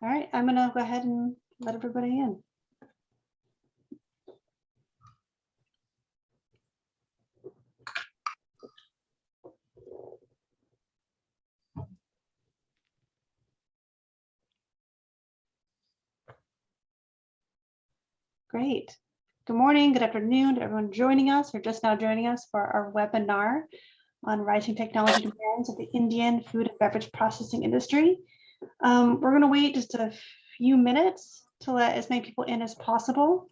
All right, I'm gonna go ahead and let everybody in. Great. Good morning, good afternoon to everyone joining us or just now joining us for our webinar on rising technology demands of the Indian food and beverage processing industry. We're going to wait just a few minutes to let as many people in as possible.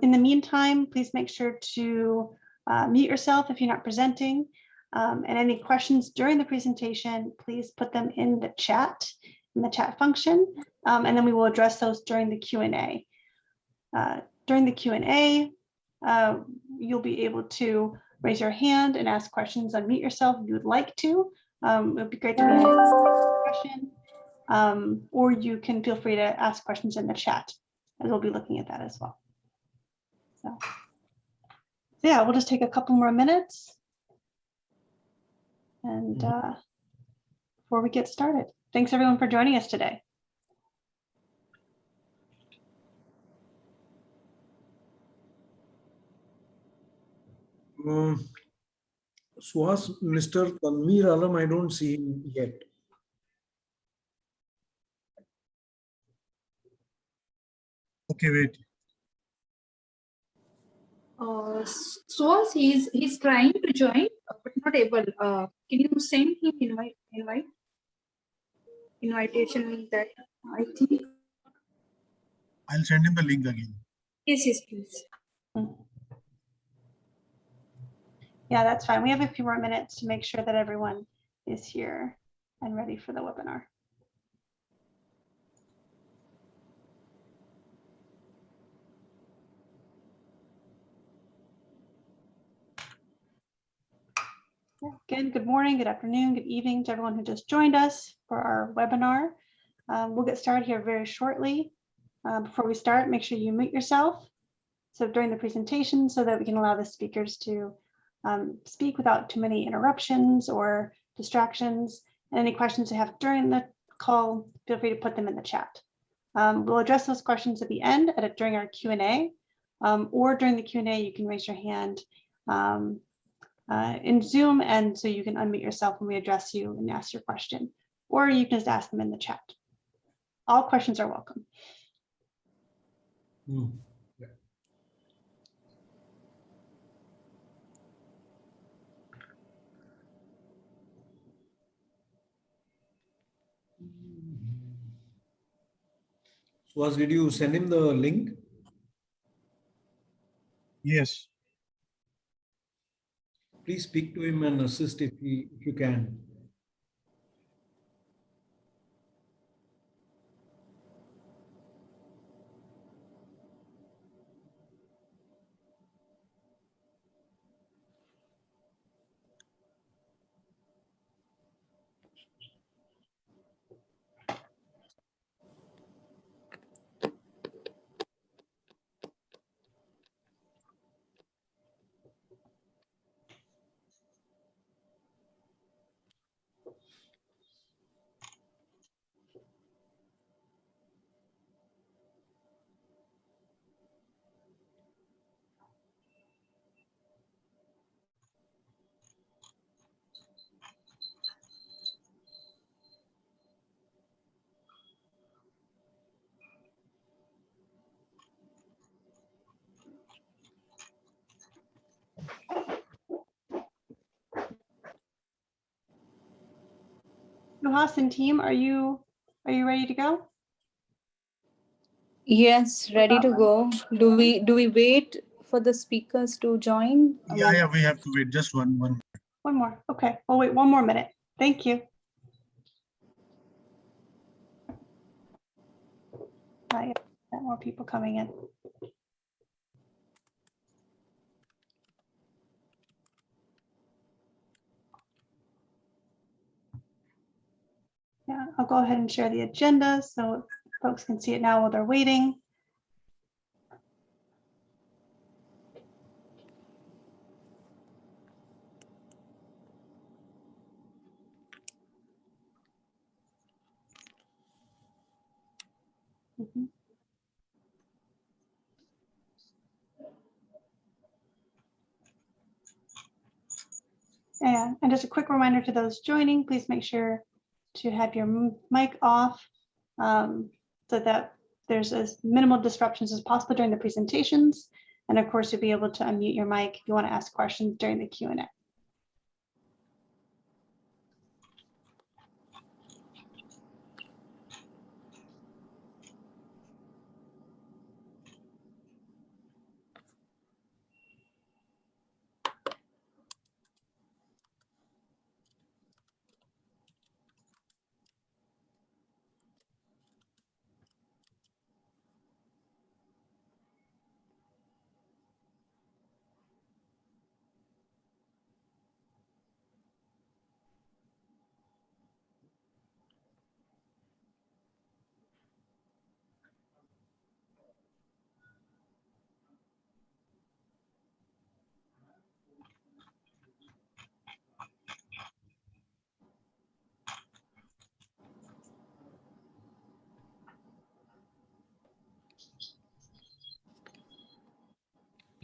In the meantime, please make sure to mute yourself if you're not presenting. And any questions during the presentation, please put them in the chat function, and then we will address those during the Q&A. During the Q&A, you'll be able to raise your hand and ask questions, unmute yourself if you would like to. It would be great to be in a discussion, or you can feel free to ask questions in the chat, as we'll be looking at that as well. So yeah, we'll just take a couple more minutes and before we get started. Thanks everyone for joining us today. Suhas, Mr. Tanveer Alam, I don't see him yet. Okay, wait. Suhas, he's trying to join, but not able. Can you send him invitation link that I think? I'll send him the link again. Yes, please. Yeah, that's fine. We have a few more minutes to make sure that everyone is here and ready for the webinar. Again, good morning, good afternoon, good evening to everyone who just joined us for our webinar. We'll get started here very shortly. Before we start, make sure you mute yourself. So during the presentation, so that we can allow the speakers to speak without too many interruptions or distractions. And any questions you have during the call, feel free to put them in the chat. We'll address those questions at the end during our Q&A, or during the Q&A, you can raise your hand in Zoom, and so you can unmute yourself when we address you and ask your question, or you can just ask them in the chat. All questions are welcome. Yeah. Suhas, did you send him the link? Yes. Please speak to him and assist if you can. Nuhas and team, are you ready to go? Yes, ready to go. Do we wait for the speakers to join? Yeah, we have to wait just one. One more. Okay, we'll wait one more minute. Thank you. I got more people coming in. Yeah, I'll go ahead and share the agenda so folks can see it now while they're waiting. Mhm. And just a quick reminder to those joining, please make sure to have your mic off so that there's as minimal disruptions as possible during the presentations. And of course, you'll be able to unmute your mic if you want to ask questions during the Q&A.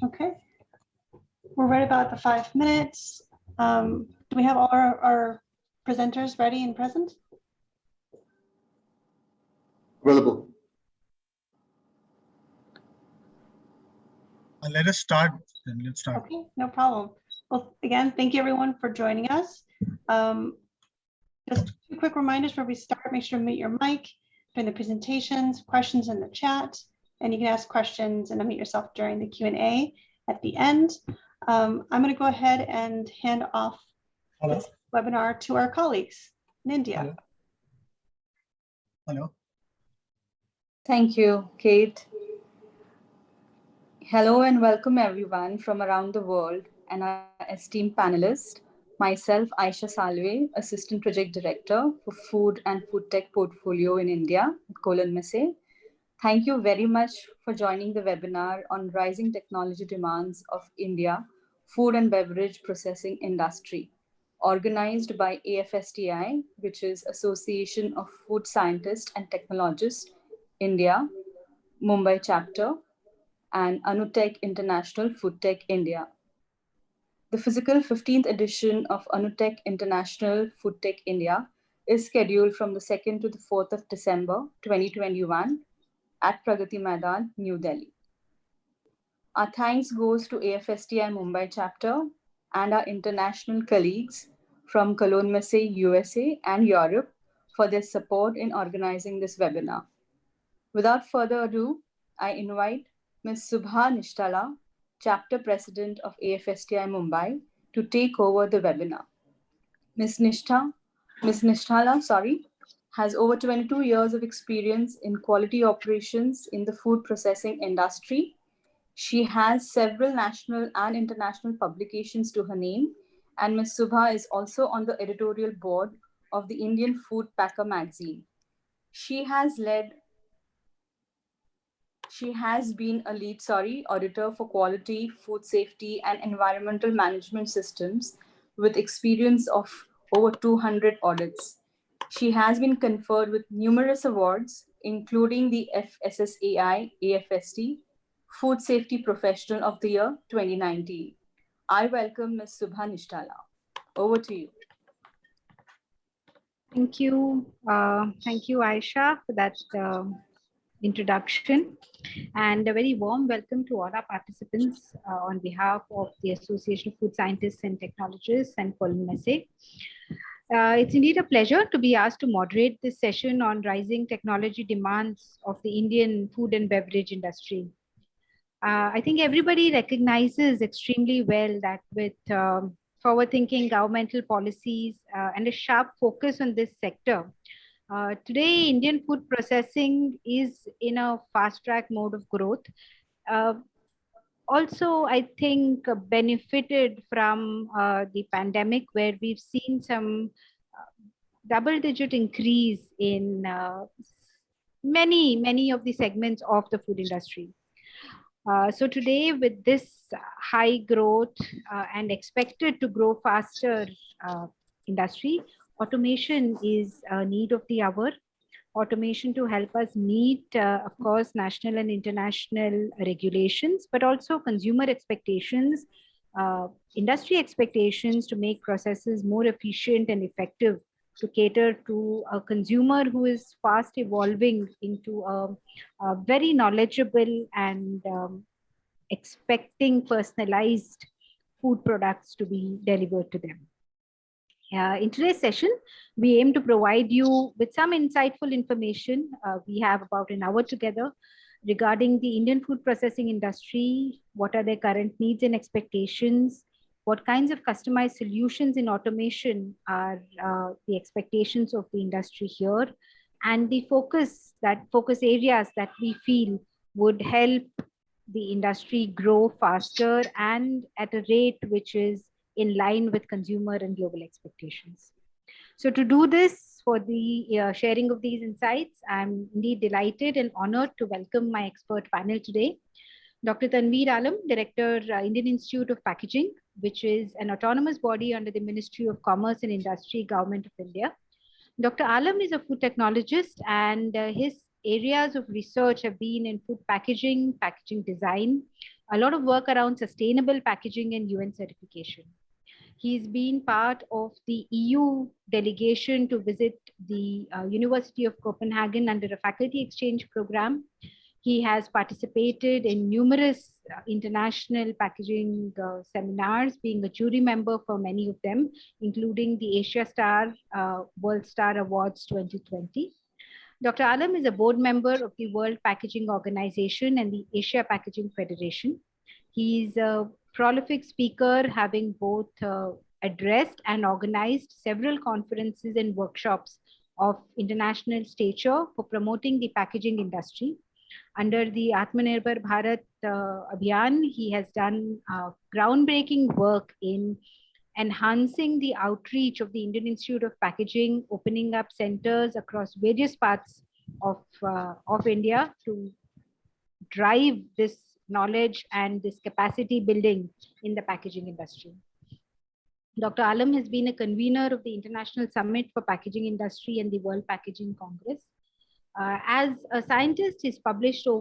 Okay, we're right about the 5 minutes. Do we have all our presenters ready and present? Available. Let us start. Then let's start. Okay, no problem. Well, again, thank you everyone for joining us. Just 2 quick reminders before we start. Make sure to mute your mic during the presentations, questions in the chat, and you can ask questions and unmute yourself during the Q&A at the end. I'm going to go ahead and hand off this webinar to our colleagues in India. Hello. Thank you, Kate. Hello and welcome everyone from around the world and our esteemed panelists. Myself, Aisha Salve, Assistant Project Director for Food and FoodTec Portfolio in India at Koelnmesse. Thank you very much for joining the webinar on rising technology demands of India, food and beverage processing industry, organized by AFSTI, which is Association of Food Scientists and Technologists, India, Mumbai chapter, and ANUTEC International FoodTec India. The physical 15th edition of ANUTEC International FoodTec India is scheduled from the 2nd to the 4th of December 2021 at Pragati Maidan, New Delhi. Our thanks goes to AFSTI Mumbai chapter and our international colleagues from Koelnmesse, USA and Europe for their support in organizing this webinar. Without further ado, I invite Ms. Subha Nishtala, Chapter President of AFSTI Mumbai, to take over the webinar. Ms. Nishtala, has over 22 years of experience in quality operations in the food processing industry. She has several national and international publications to her name, and Ms. Subha is also on the editorial board of the Indian Food Packer magazine. She has been a lead auditor for quality, food safety, and environmental management systems with experience of over 200 audits. She has been conferred with numerous awards, including the FSSAI AFST Food Safety Professional of the Year 2019. I welcome Ms. Subha Nishtala. Over to you. Thank you. Thank you, Aisha, for that introduction, and a very warm welcome to all our participants on behalf of the Association of Food Scientists and Technologists and Koelnmesse. It's indeed a pleasure to be asked to moderate this session on rising technology demands of the Indian food and beverage industry. I think everybody recognizes extremely well that with forward-thinking governmental policies and a sharp focus on this sector, today, Indian food processing is in a fast-track mode of growth. Also, I think benefited from the pandemic, where we've seen some double-digit increase in many of the segments of the food industry. So today, with this high growth and expected to grow faster industry, automation is a need of the hour. automation to help us meet, of course, national and international regulations, but also consumer expectations, industry expectations to make processes more efficient and effective to cater to a consumer who is fast evolving into a very knowledgeable and expecting personalized food products to be delivered to them. In today's session, we aim to provide you with some insightful information. We have about an hour together regarding the Indian food processing industry, what are their current needs and expectations, what kinds of customized solutions in automation are the expectations of the industry here, and the focus areas that we feel would help the industry grow faster and at a rate which is in line with consumer and global expectations. So to do this, for the sharing of these insights, I'm indeed delighted and honored to welcome my expert panel today. Dr. Tanveer Alam, Director, Indian Institute of Packaging, which is an autonomous body under the Ministry of Commerce and Industry, Government of India. Dr. Alam is a food technologist, and his areas of research have been in food packaging, packaging design, a lot of work around sustainable packaging and UN certification. He's been part of the EU delegation to visit the University of Copenhagen under a faculty exchange program. He has participated in numerous international packaging seminars, being a jury member for many of them, including the Asia Star World Star Awards 2020. Dr. Alam is a board member of the World Packaging Organization and the Asia Packaging Federation. He's a prolific speaker, having both addressed and organized several conferences and workshops of international stature for promoting the packaging industry. Under the Atmanirbhar Bharat Abhiyan, he has done groundbreaking work in enhancing the outreach of the Indian Institute of Packaging, opening up centers across various parts of India to drive this knowledge and this capacity building in the packaging industry. Dr. Alam has been a convener of the International Summit for Packaging Industry and the World Packaging Congress. As a scientist, he's published in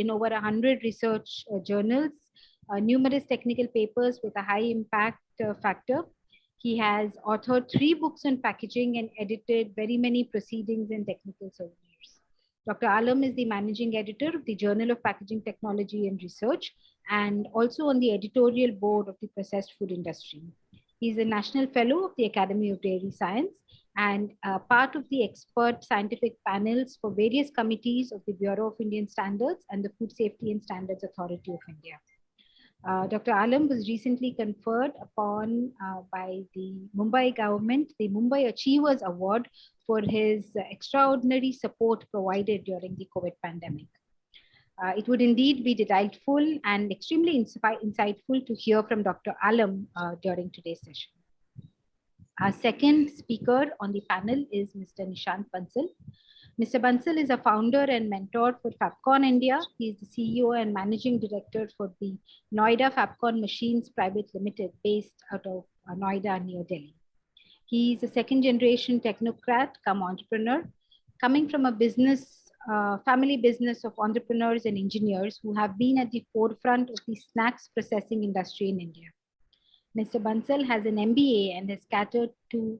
over 100 research journals, numerous technical papers with a high impact factor. He has authored 3 books on packaging and edited very many proceedings and technical souvenirs. Dr. Alam is the managing editor of the Journal of Packaging Technology and Research, and also on the editorial board of the processed food industry. He's a national fellow of the Academy of Dairy Science and part of the expert scientific panels for various committees of the Bureau of Indian Standards and the Food Safety and Standards Authority of India. Dr. Alam was recently conferred upon by the Mumbai government the Mumbai Achievers Award for his extraordinary support provided during the COVID pandemic. It would indeed be delightful and extremely insightful to hear from Dr. Alam during today's session. Our second speaker on the panel is Mr. Nishant Bansal. Mr. Bansal is a founder and mentor for Fabcon India. He is the CEO and managing director for the Noida Fabcon Machines Private Limited, based out of Noida near Delhi. He is a second generation technocrat come entrepreneur, coming from a business, family business of entrepreneurs and engineers who have been at the forefront of the snacks processing industry in India. Mr. Bansal has an MBA and has catered to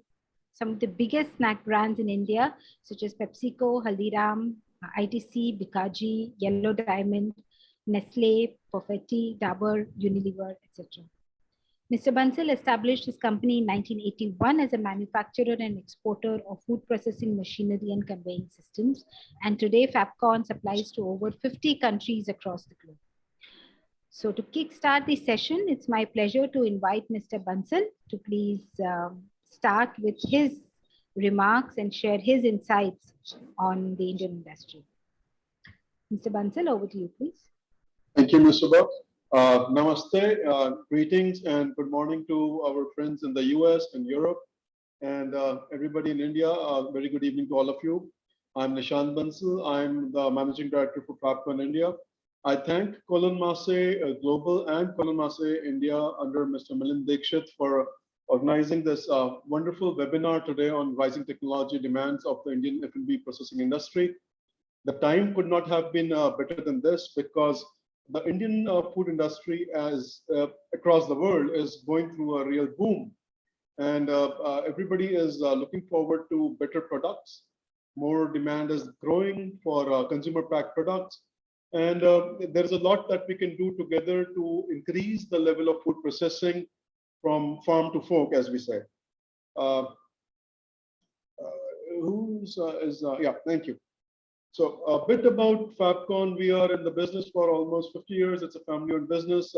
some of the biggest snack brands in India, such as PepsiCo, Haldiram, ITC, Bikaji, Yellow Diamond, Nestle, Perfetti, Dabur, Unilever, etc. Mr. Bansal established his company in 1981 as a manufacturer and exporter of food processing machinery and conveying systems. And today, Fabcon supplies to over 50 countries across the globe. So to kickstart the session, it's my pleasure to invite Mr. Bansal to please start with his remarks and share his insights on the Indian industry. Mr. Bansal, over to you, please. Thank you, Ms. Subha. Namaste, greetings and good morning to our friends in the US and Europe and everybody in India. Very good evening to all of you. I'm Nishant Bansal. I'm the Managing Director for Fabcon India. I thank Koelnmesse Global and Koelnmesse India under Mr. Milind Dikshit for organizing this wonderful webinar today on rising technology demands of the Indian F&B processing industry. The time could not have been better than this because the Indian food industry as across the world is going through a real boom. And everybody is looking forward to better products. More demand is growing for consumer packed products. And there's a lot that we can do together to increase the level of food processing from farm to fork, as we say. Yeah, thank you. So a bit about Fabcon. We are in the business for almost 50 years. It's a family-owned business.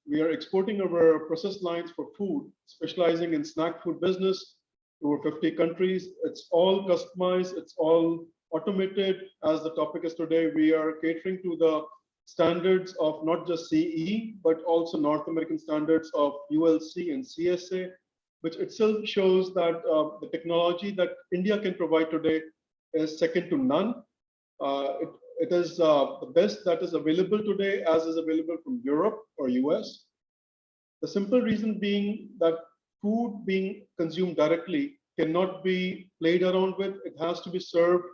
We are exporting our process lines for food, specializing in snack food business to over 50 countries. It's all customized. It's all automated. As the topic is today, we are catering to the standards of not just CE, but also North American standards of ULC and CSA, which itself shows that the technology that India can provide today is second to none. It is the best that is available today, as is available from Europe or US. The simple reason being that food being consumed directly cannot be played around with. It has to be served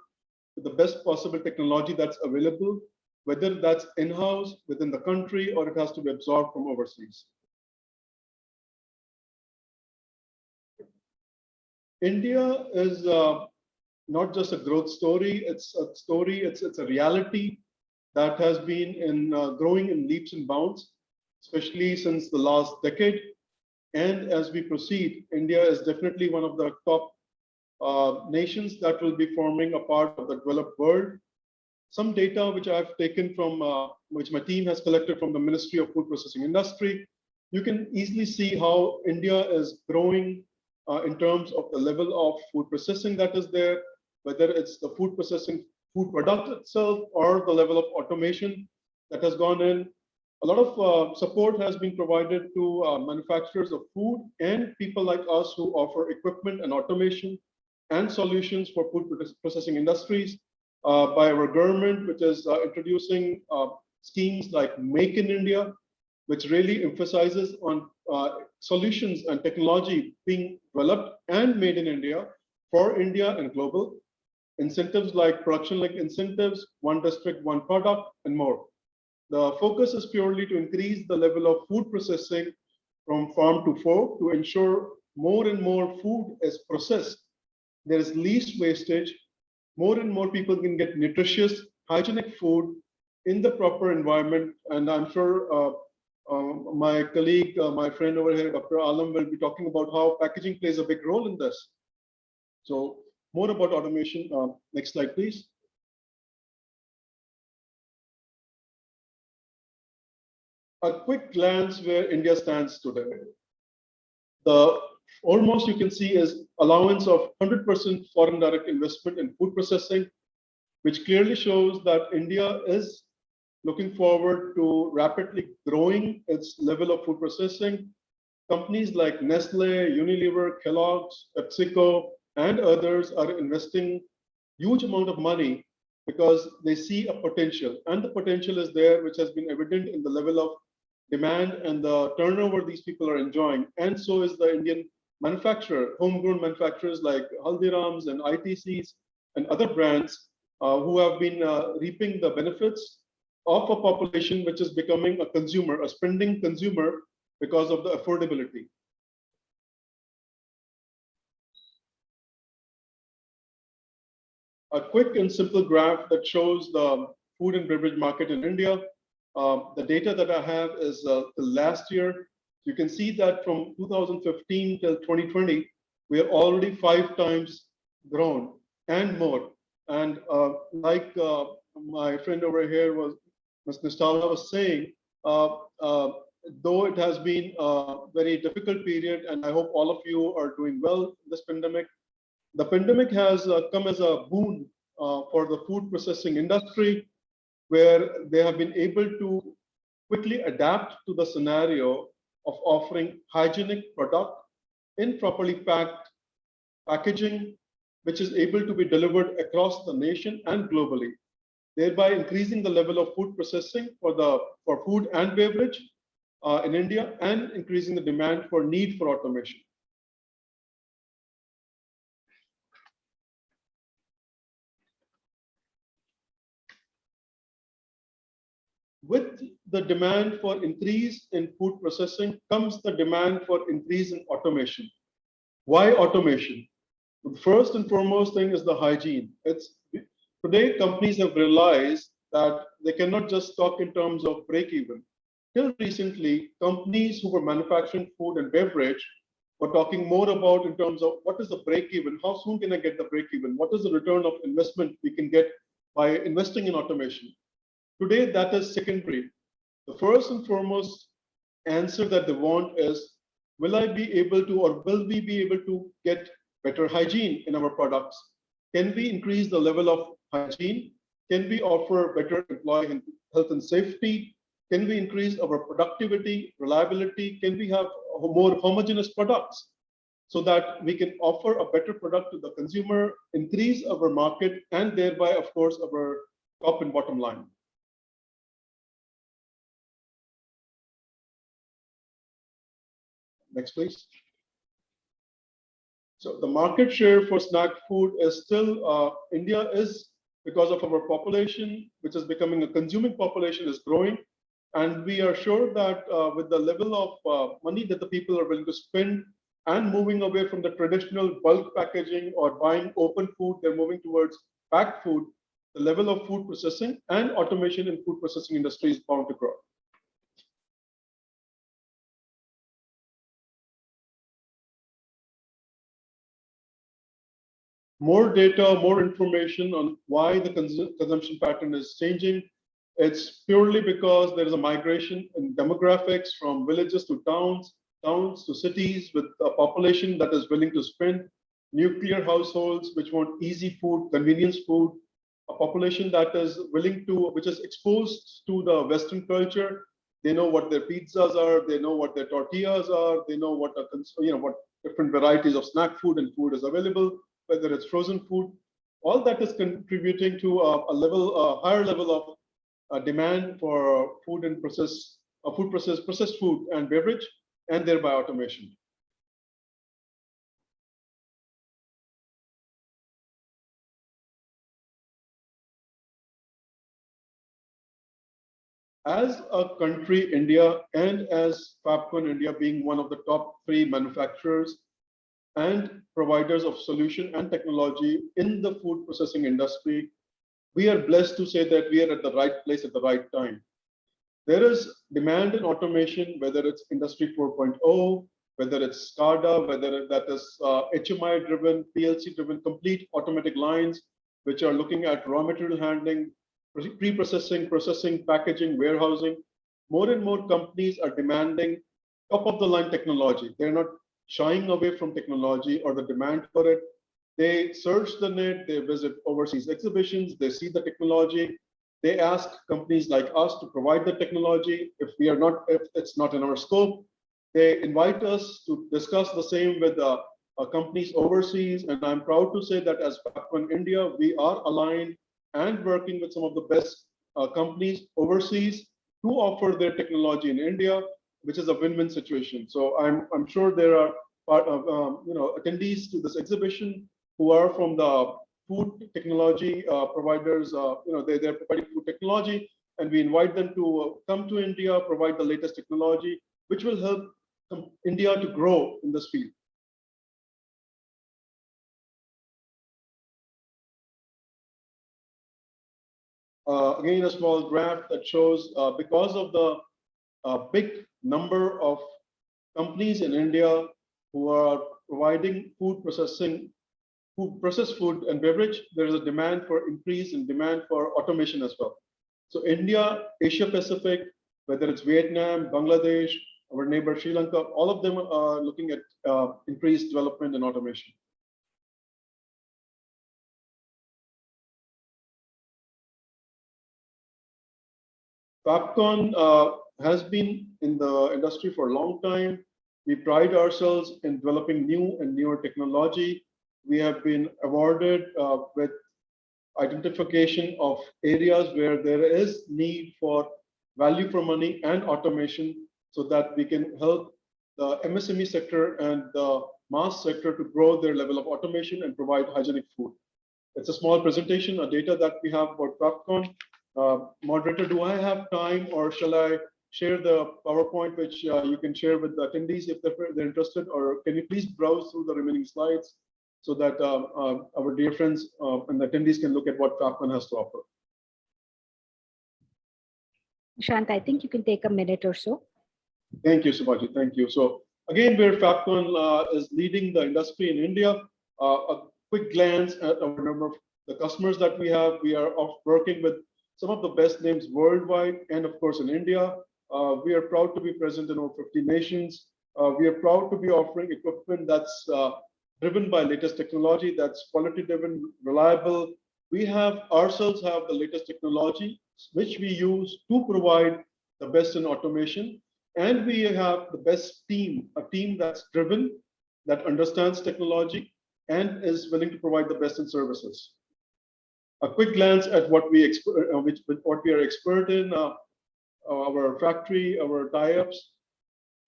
with the best possible technology that's available, whether that's in-house, within the country, or it has to be absorbed from overseas. India is not just a growth story, it's a story, it's a reality that has been growing in leaps and bounds, especially since the last decade. And as we proceed, India is definitely one of the top nations that will be forming a part of the developed world. Some data which I've taken from, which my team has collected from the Ministry of Food Processing Industry, you can easily see how India is growing in terms of the level of food processing that is there, whether it's the food processing, food product itself, or the level of automation that has gone in. A lot of support has been provided to manufacturers of food and people like us who offer equipment and automation and solutions for food processing industries by our government, which is introducing schemes like Make in India, which really emphasizes on solutions and technology being developed and made in India for India and global. Incentives like production-linked incentives, one district, one product, and more. The focus is purely to increase the level of food processing from farm to fork to ensure more and more food is processed. There is least wastage. More and more people can get nutritious, hygienic food in the proper environment. And I'm sure my colleague, my friend over here, Dr. Alam, will be talking about how packaging plays a big role in this. So more about automation. Next slide, please. A quick glance where India stands today. The almost you can see is allowance of 100% foreign direct investment in food processing, which clearly shows that India is looking forward to rapidly growing its level of food processing. Companies like Nestle, Unilever, Kellogg's, PepsiCo, and others are investing huge amount of money because they see a potential, and the potential is there, which has been evident in the level of demand and the turnover these people are enjoying. And so is the Indian manufacturer, homegrown manufacturers like Haldiram's and ITC's and other brands who have been reaping the benefits of a population which is becoming a consumer, a spending consumer because of the affordability. A quick and simple graph that shows the food and beverage market in India. The data that I have is the last year. You can see that from 2015 till 2020, we are already 5 times grown and more. And like my friend over here was, Ms. Nistala was saying, though it has been a very difficult period, and I hope all of you are doing well in this pandemic, the pandemic has come as a boon for the food processing industry, where they have been able to quickly adapt to the scenario of offering hygienic product in properly packed packaging, which is able to be delivered across the nation and globally, thereby increasing the level of food processing for food and beverage in India and increasing the demand for need for automation. With the demand for increase in food processing comes the demand for increase in automation. Why automation? The first and foremost thing is the hygiene. Today companies have realized that they cannot just talk in terms of break even. Till recently, companies who were manufacturing food and beverage were talking more about in terms of what is the break even, how soon can I get the break even, what is the return of investment we can get by investing in automation. Today, that is secondary. The first and foremost answer that they want is, will I be able to, or will we be able to get better hygiene in our products? Can we increase the level of hygiene? Can we offer better employee health and safety? Can we increase our productivity, reliability? Can we have more homogeneous products so that we can offer a better product to the consumer, increase our market, and thereby, of course, our top and bottom line? Next, please. So the market share for snack food is still, India is, because of our population, which is becoming a consuming population, is growing. And we are sure that with the level of money that the people are willing to spend and moving away from the traditional bulk packaging or buying open food, they're moving towards packed food, the level of food processing and automation in food processing industry is bound to grow. More data, more information on why the consumption pattern is changing. It's purely because there is a migration in demographics from villages to towns, towns to cities, with a population that is willing to spend, nuclear households which want easy food, convenience food, a population that is willing to, which is exposed to the Western culture. They know what their pizzas are, they know what their tortillas are, they know what what different varieties of snack food and food is available, whether it's frozen food. All that is contributing to a higher level of demand for food and processed food and beverage, and thereby automation. As a country, India, and as Fabcon India being one of the top 3 manufacturers and providers of solution and technology in the food processing industry, we are blessed to say that we are at the right place at the right time. There is demand in automation, whether it's Industry 4.0, whether it's SCADA, whether that is HMI driven, PLC driven, complete automatic lines, which are looking at raw material handling, pre-processing, processing, packaging, warehousing. More and more companies are demanding top of the line technology. They're not shying away from technology or the demand for it. They search the net, they visit overseas exhibitions, they see the technology. They ask companies like us to provide the technology. If it's not in our scope, they invite us to discuss the same with companies overseas. And I'm proud to say that as Fabcon India, we are aligned and working with some of the best companies overseas to offer their technology in India, which is a win-win situation. So I'm sure there are attendees to this exhibition who are from the food technology providers. They're providing food technology, and we invite them to come to India, provide the latest technology, which will help India to grow in this field. Again, a small graph that shows because of the big number of companies in India who are providing processed food and beverage, there is a demand for increase in demand for automation as well. So India, Asia Pacific, whether it's Vietnam, Bangladesh, our neighbor Sri Lanka, all of them are looking at increased development and automation. Fabcon has been in the industry for a long time. We pride ourselves in developing new and newer technology. We have been awarded with identification of areas where there is need for value for money and automation, so that we can help the MSME sector and the mass sector to grow their level of automation and provide hygienic food. It's a small presentation, a data that we have about Fabcon. Moderator, do I have time, or shall I share the PowerPoint which you can share with the attendees if they're interested, or can you please browse through the remaining slides so that our dear friends and the attendees can look at what Fabcon has to offer? Shant, I think you can take a minute or so. Thank you, Subhaji. Thank you. So again, where Fabcon is leading the industry in India, a quick glance at our number of the customers that we have. We are working with some of the best names worldwide, and of course in India. We are proud to be present in over 50 nations. We are proud to be offering equipment that's driven by latest technology, that's quality driven, reliable. We ourselves have the latest technology, which we use to provide the best in automation. And we have the best team, a team that's driven, that understands technology, and is willing to provide the best in services. A quick glance at what we are expert in, our factory, our tie-ups.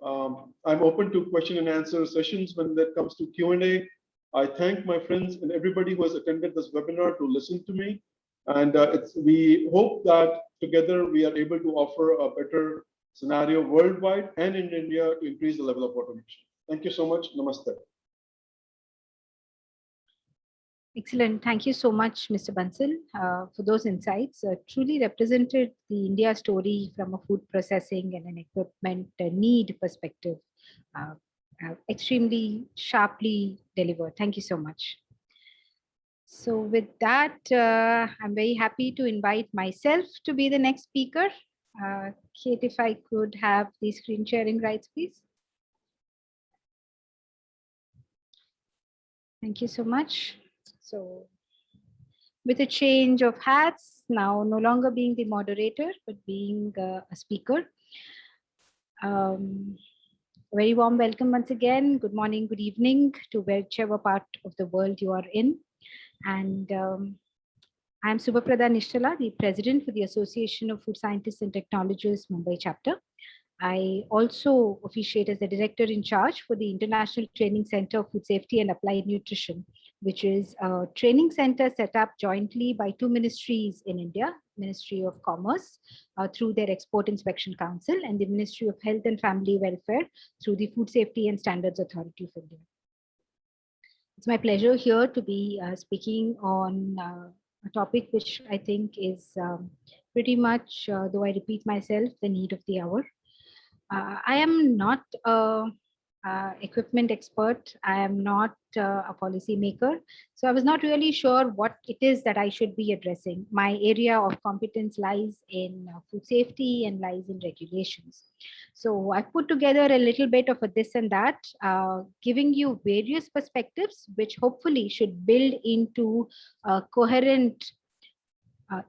I'm open to question and answer sessions when that comes to Q&A. I thank my friends and everybody who has attended this webinar to listen to me. And we hope that together we are able to offer a better scenario worldwide and in India to increase the level of automation. Thank you so much. Namaste. Excellent. Thank you so much, Mr. Bansal, for those insights. Truly represented the India story from a food processing and an equipment need perspective. Extremely sharply delivered. Thank you so much. So with that, I'm very happy to invite myself to be the next speaker. Kate, if I could have the screen sharing rights, please. Thank you so much. So with a change of hats, now no longer being the moderator, but being a speaker. Very warm welcome once again. Good morning, good evening to whichever part of the world you are in. And I'm Subhaprada Nishtala, the president for the Association of Food Scientists and Technologists Mumbai chapter. I also officiate as the director in charge for the International Training Center of Food Safety and Applied Nutrition, which is a training center set up jointly by two ministries in India, Ministry of Commerce through their Export Inspection Council, and the Ministry of Health and Family Welfare through the Food Safety and Standards Authority of India. It's my pleasure here to be speaking on a topic which I think is pretty much, though I repeat myself, the need of the hour. I am not an equipment expert. I am not a policy maker. So I was not really sure what it is that I should be addressing. My area of competence lies in food safety and lies in regulations. So I put together a little bit of a this and that, giving you various perspectives, which hopefully should build into a coherent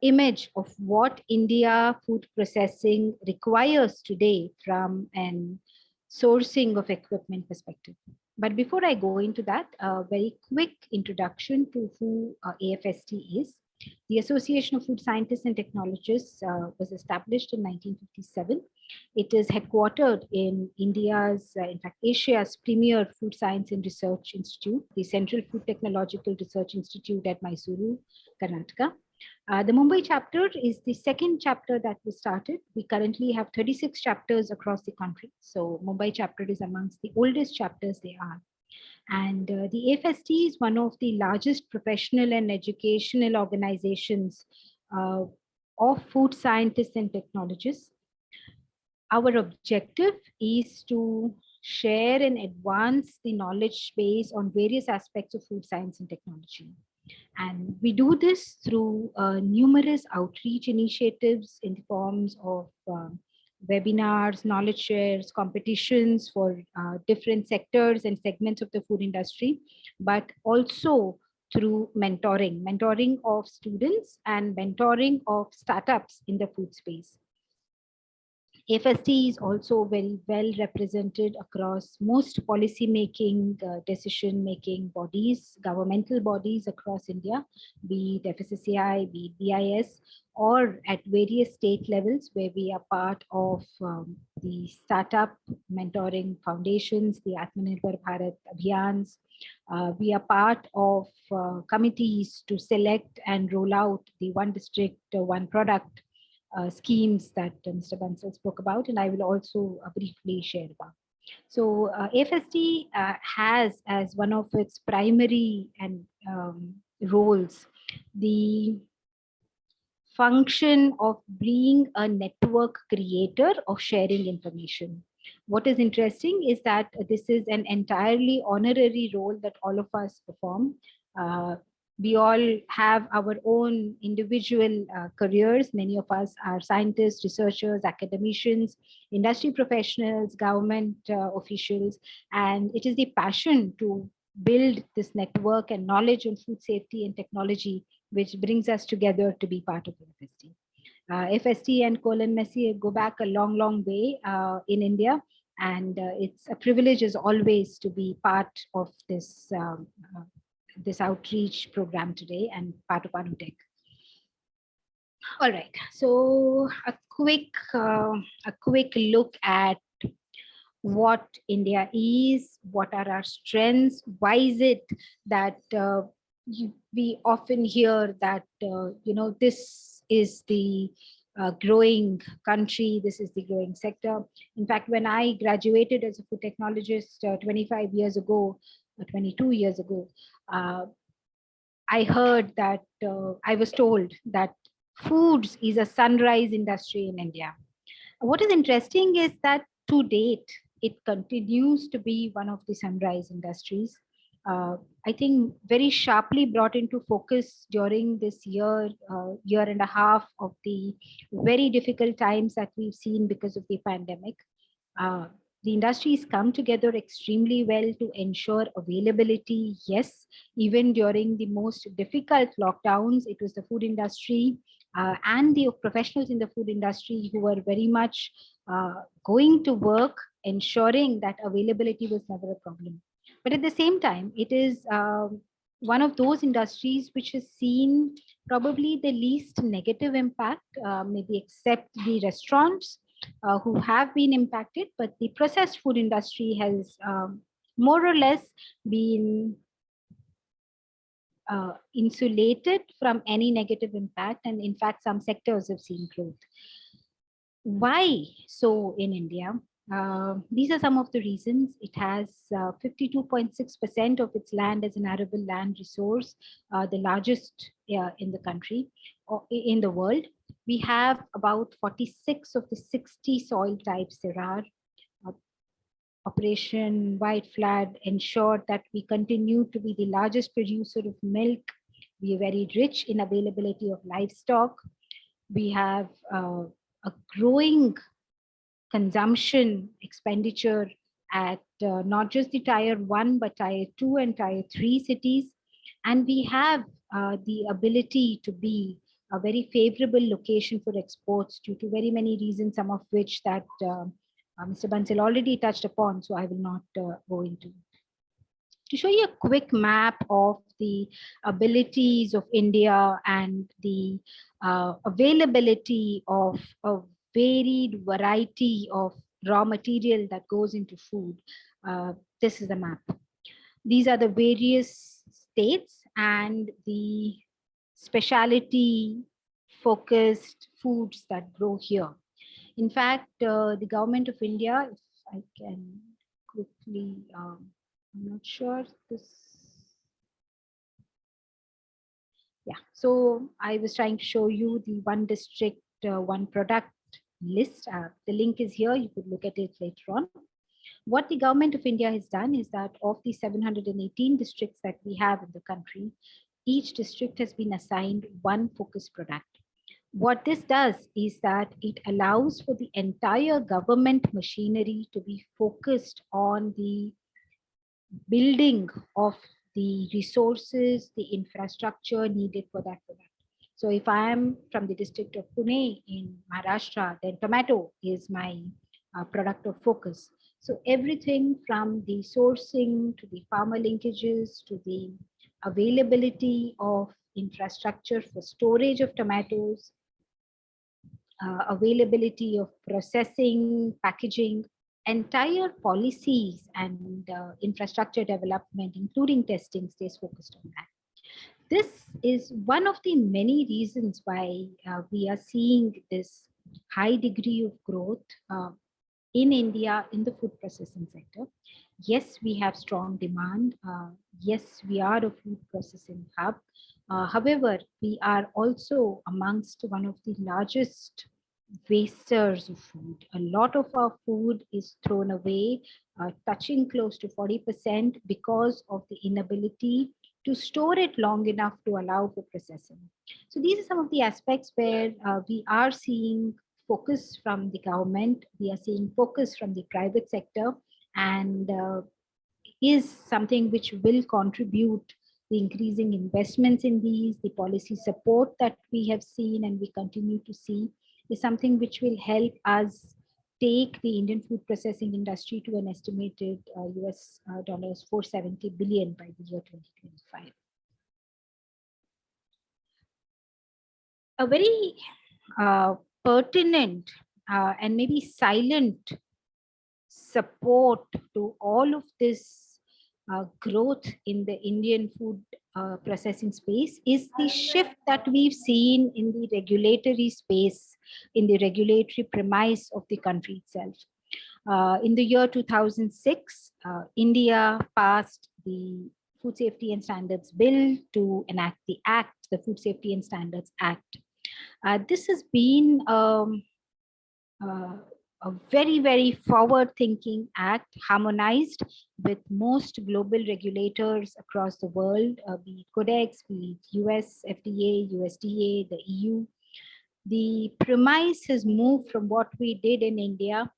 image of what India food processing requires today from an sourcing of equipment perspective. But before I go into that, a very quick introduction to who AFST is. The Association of Food Scientists and Technologists was established in 1957. It is headquartered in India's, in fact, Asia's premier food science and research institute, the Central Food Technological Research Institute at Mysuru, Karnataka. The Mumbai chapter is the second chapter that we started. We currently have 36 chapters across the country. So Mumbai chapter is amongst the oldest chapters they are. And the AFST is one of the largest professional and educational organizations of food scientists and technologists. Our objective is to share and advance the knowledge base on various aspects of food science and technology. And we do this through numerous outreach initiatives in the forms of webinars, knowledge shares, competitions for different sectors and segments of the food industry, but also through mentoring of students and mentoring of startups in the food space. AFST is also very well represented across most policy-making, decision-making bodies, governmental bodies across India, be it FSSAI, be it BIS, or at various state levels where we are part of the startup mentoring foundations, the Atmanirbhar Bharat Abhiyans, We are part of committees to select and roll out the one district, one product schemes that Mr. Bansal spoke about, and I will also briefly share about. So FSD has as one of its primary and roles the function of being a network creator of sharing information. What is interesting is that this is an entirely honorary role that all of us perform. We all have our own individual careers. Many of us are scientists, researchers, academicians, industry professionals, government officials, and it is the passion to build this network and knowledge on food safety and technology which brings us together to be part of FSD. FSD and Koelnmesse go back a long, long way in India, and it's a privilege as always to be part of this this outreach program today and part of ANUTEC. All right, so a quick look at what India is, what are our strengths, why is it that we often hear that this is the growing country, this is the growing sector. In fact, when I graduated as a food technologist 25 years ago, 22 years ago, I heard that I was told that foods is a sunrise industry in India. What is interesting is that to date, it continues to be one of the sunrise industries. I think very sharply brought into focus during this year and a half of the very difficult times that we've seen because of the pandemic. The industries come together extremely well to ensure availability. Yes, even during the most difficult lockdowns, it was the food industry and the professionals in the food industry who were very much going to work, ensuring that availability was never a problem. But at the same time, it is one of those industries which has seen probably the least negative impact, maybe except the restaurants who have been impacted, but the processed food industry has more or less been insulated from any negative impact, and in fact some sectors have seen growth. Why so in India? These are some of the reasons. It has 52.6% of its land as an arable land resource, the largest in the country or in the world. We have about 46 of the 60 soil types there are. Operation White Flag ensured that we continue to be the largest producer of milk. We are very rich in availability of livestock. We have a growing consumption expenditure at not just the tier 1, but tier 2 and tier 3 cities. And we have the ability to be a very favorable location for exports due to very many reasons, some of which that Mr. Bansal already touched upon, so I will not go into. To show you a quick map of the abilities of India and the availability of a varied variety of raw material that goes into food, this is a map. These are the various states and the specialty focused foods that grow here. In fact, the government of India, if I can quickly, I'm not sure this. Yeah, so I was trying to show you the one district, one product list. The link is here. You could look at it later on. What the government of India has done is that of the 718 districts that we have in the country, each district has been assigned one focus product. What this does is that it allows for the entire government machinery to be focused on the building of the resources, the infrastructure needed for that product. So if I am from the district of Pune in Maharashtra, then tomato is my product of focus. So everything from the sourcing to the farmer linkages to the availability of infrastructure for storage of tomatoes, availability of processing, packaging, entire policies and infrastructure development, including testing, stays focused on that. This is one of the many reasons why we are seeing this high degree of growth in India in the food processing sector. Yes, we have strong demand. Yes, we are a food processing hub. However, we are also amongst one of the largest wasters of food. A lot of our food is thrown away, touching close to 40% because of the inability to store it long enough to allow for processing. So these are some of the aspects where we are seeing focus from the government, we are seeing focus from the private sector, and is something which will contribute the increasing investments in these, the policy support that we have seen and we continue to see is something which will help us take the Indian food processing industry to an estimated US dollars 470 billion by the year 2025. A very pertinent and maybe silent support to all of this growth in the Indian food processing space is the shift that we've seen in the regulatory space, in the regulatory premise of the country itself. In the year 2006, India passed the Food Safety and Standards Bill to enact the Act, the Food Safety and Standards Act. This has been a very, very forward-thinking act, harmonized with most global regulators across the world, be it Codex, be it US, FDA, USDA, the EU. The premise has moved from what we did in India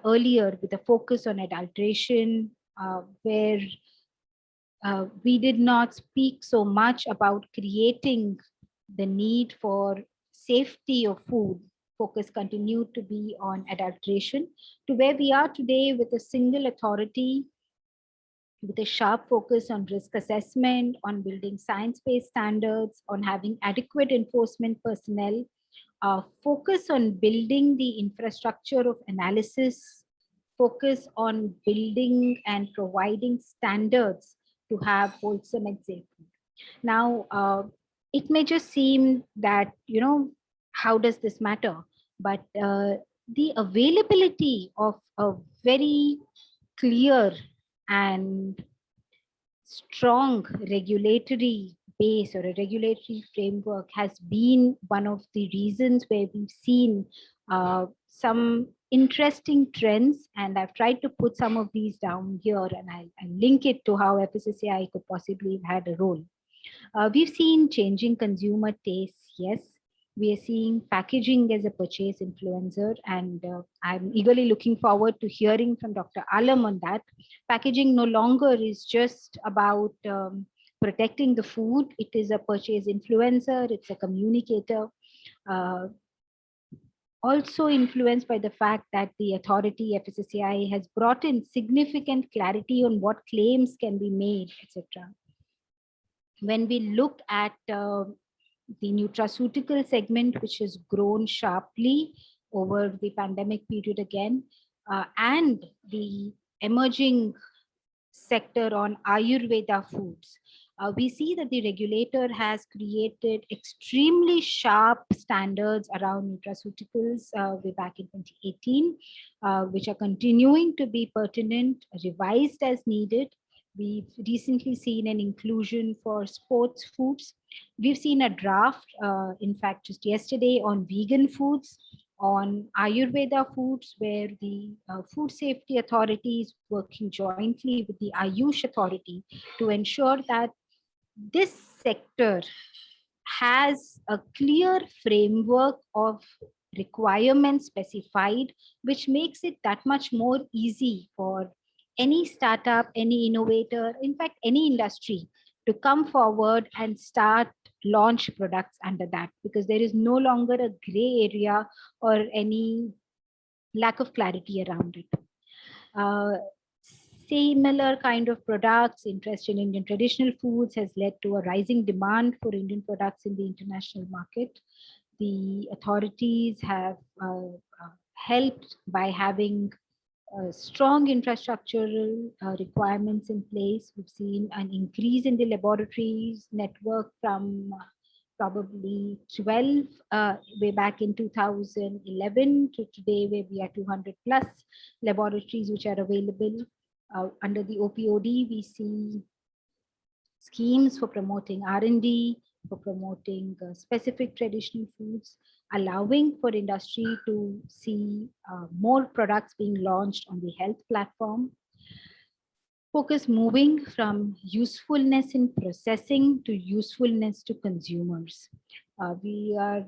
earlier with a focus on adulteration, where we did not speak so much about creating the need for safety of food. Focus continued to be on adulteration, to where we are today with a single authority, with a sharp focus on risk assessment, on building science-based standards, on having adequate enforcement personnel, focus on building the infrastructure of analysis, focus on building and providing standards to have wholesome and safe food. Now, it may just seem that, you know, how does this matter? But the availability of a very clear and strong regulatory base or a regulatory framework has been one of the reasons where we've seen some interesting trends, and I've tried to put some of these down here, and I'll link it to how FSSAI could possibly have had a role. We've seen changing consumer tastes, yes. We are seeing packaging as a purchase influencer, and I'm eagerly looking forward to hearing from Dr. Alam on that. Packaging no longer is just about protecting the food. It is a purchase influencer, it's a communicator. Also influenced by the fact that the authority, FSSAI, has brought in significant clarity on what claims can be made, etc. When we look at the nutraceutical segment, which has grown sharply over the pandemic period again, and the emerging sector on Ayurveda foods, we see that the regulator has created extremely sharp standards around nutraceuticals way back in 2018, which are continuing to be pertinent, revised as needed. We've recently seen an inclusion for sports foods. We've seen a draft, in fact, just yesterday on vegan foods, on Ayurveda foods, where the food safety authority is working jointly with the Ayush authority to ensure that this sector has a clear framework of requirements specified, which makes it that much more easy for any startup, any innovator, in fact, any industry to come forward and start launch products under that, because there is no longer a gray area or any lack of clarity around it. Similar kind of products, interest in Indian traditional foods has led to a rising demand for Indian products in the international market. The authorities have helped by having strong infrastructural requirements in place. We've seen an increase in the laboratories network from probably 12 way back in 2011 to today, where we are 200 plus laboratories which are available. Under the OPOD, we see schemes for promoting R&D, for promoting specific traditional foods, allowing for industry to see more products being launched on the health platform. Focus moving from usefulness in processing to usefulness to consumers. We are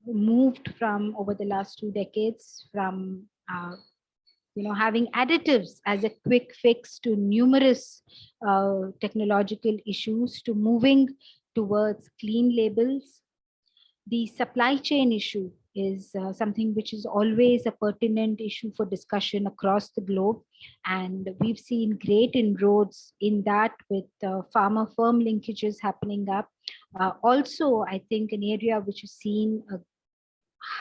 moved from, over the last 2 decades, from having additives as a quick fix to numerous technological issues, to moving towards clean labels. The supply chain issue is something which is always a pertinent issue for discussion across the globe. And we've seen great inroads in that with farmer firm linkages happening up. Also, I think an area which has seen a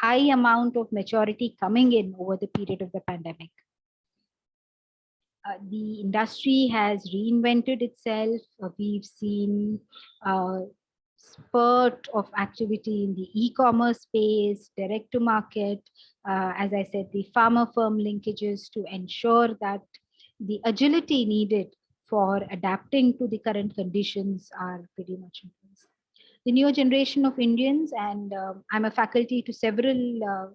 high amount of maturity coming in over the period of the pandemic. The industry has reinvented itself. We've seen spurt of activity in the e-commerce space, direct to market, as I said, the farmer firm linkages to ensure that the agility needed for adapting to the current conditions are pretty much in place. The newer generation of Indians, and I'm a faculty to several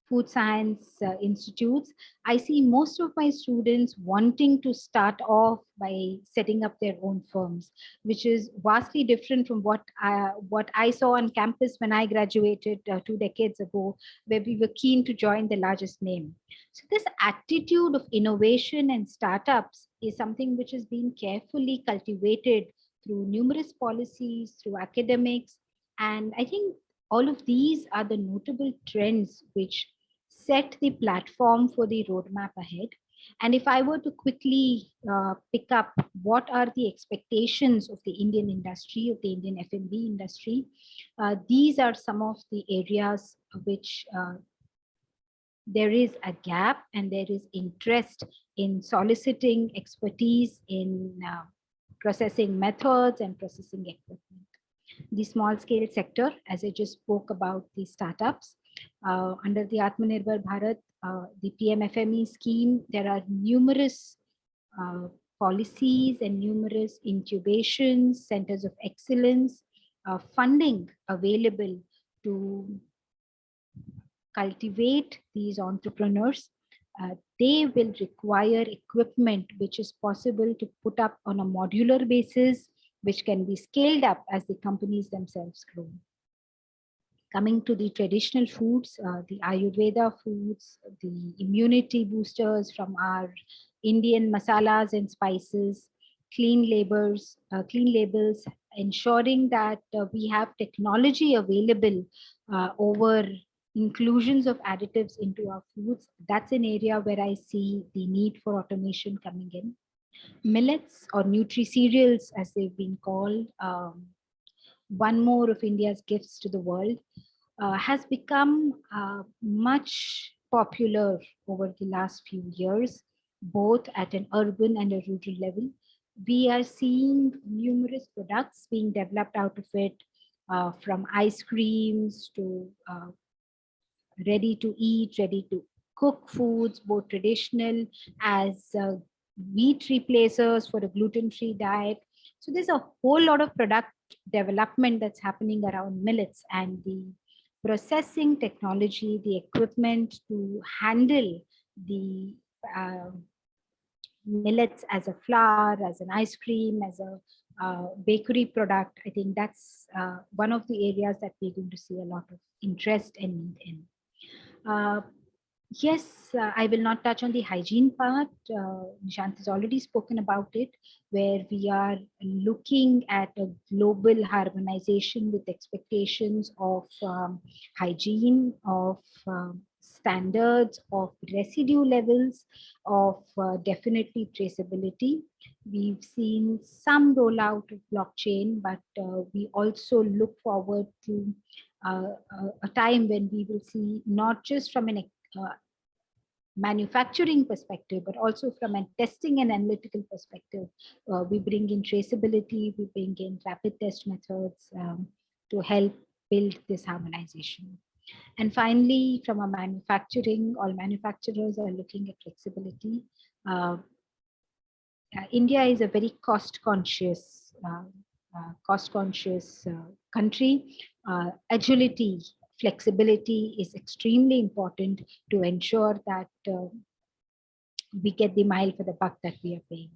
food science institutes, I see most of my students wanting to start off by setting up their own firms, which is vastly different from what I saw on campus when I graduated 2 decades ago, where we were keen to join the largest name. So this attitude of innovation and startups is something which has been carefully cultivated through numerous policies, through academics. And I think all of these are the notable trends which set the platform for the roadmap ahead. And if I were to quickly pick up what are the expectations of the Indian industry, of the Indian F&B industry, these are some of the areas which there is a gap and there is interest in soliciting expertise in processing methods and processing equipment. The small scale sector, as I just spoke about the startups, under the Atmanirbhar Bharat, the PMFME scheme, there are numerous policies and numerous incubations, centers of excellence, funding available to cultivate these entrepreneurs. They will require equipment which is possible to put up on a modular basis, which can be scaled up as the companies themselves grow. Coming to the traditional foods, the Ayurveda foods, the immunity boosters from our Indian masalas and spices, clean labels, ensuring that we have technology available over inclusions of additives into our foods. That's an area where I see the need for automation coming in. Millets or nutri-cereals, as they've been called, one more of India's gifts to the world, has become much popular over the last few years, both at an urban and a rural level. We are seeing numerous products being developed out of it, from ice creams to ready to eat, ready to cook foods, both traditional as wheat replacers for a gluten-free diet. So there's a whole lot of product development that's happening around millets, and the processing technology, the equipment to handle the millets as a flour, as an ice cream, as a bakery product. I think that's one of the areas that we're going to see a lot of interest and need in. Yes, I will not touch on the hygiene part. Nishant has already spoken about it, where we are looking at a global harmonization with expectations of hygiene, of standards, of residue levels, of definitely traceability. We've seen some rollout of blockchain, but we also look forward to a time when we will see, not just from an manufacturing perspective, but also from a testing and analytical perspective. We bring in traceability, we bring in rapid test methods to help build this harmonization. And finally, from a manufacturing, all manufacturers are looking at flexibility. India is a very cost-conscious country. Agility, flexibility is extremely important to ensure that we get the mile for the buck that we are paying.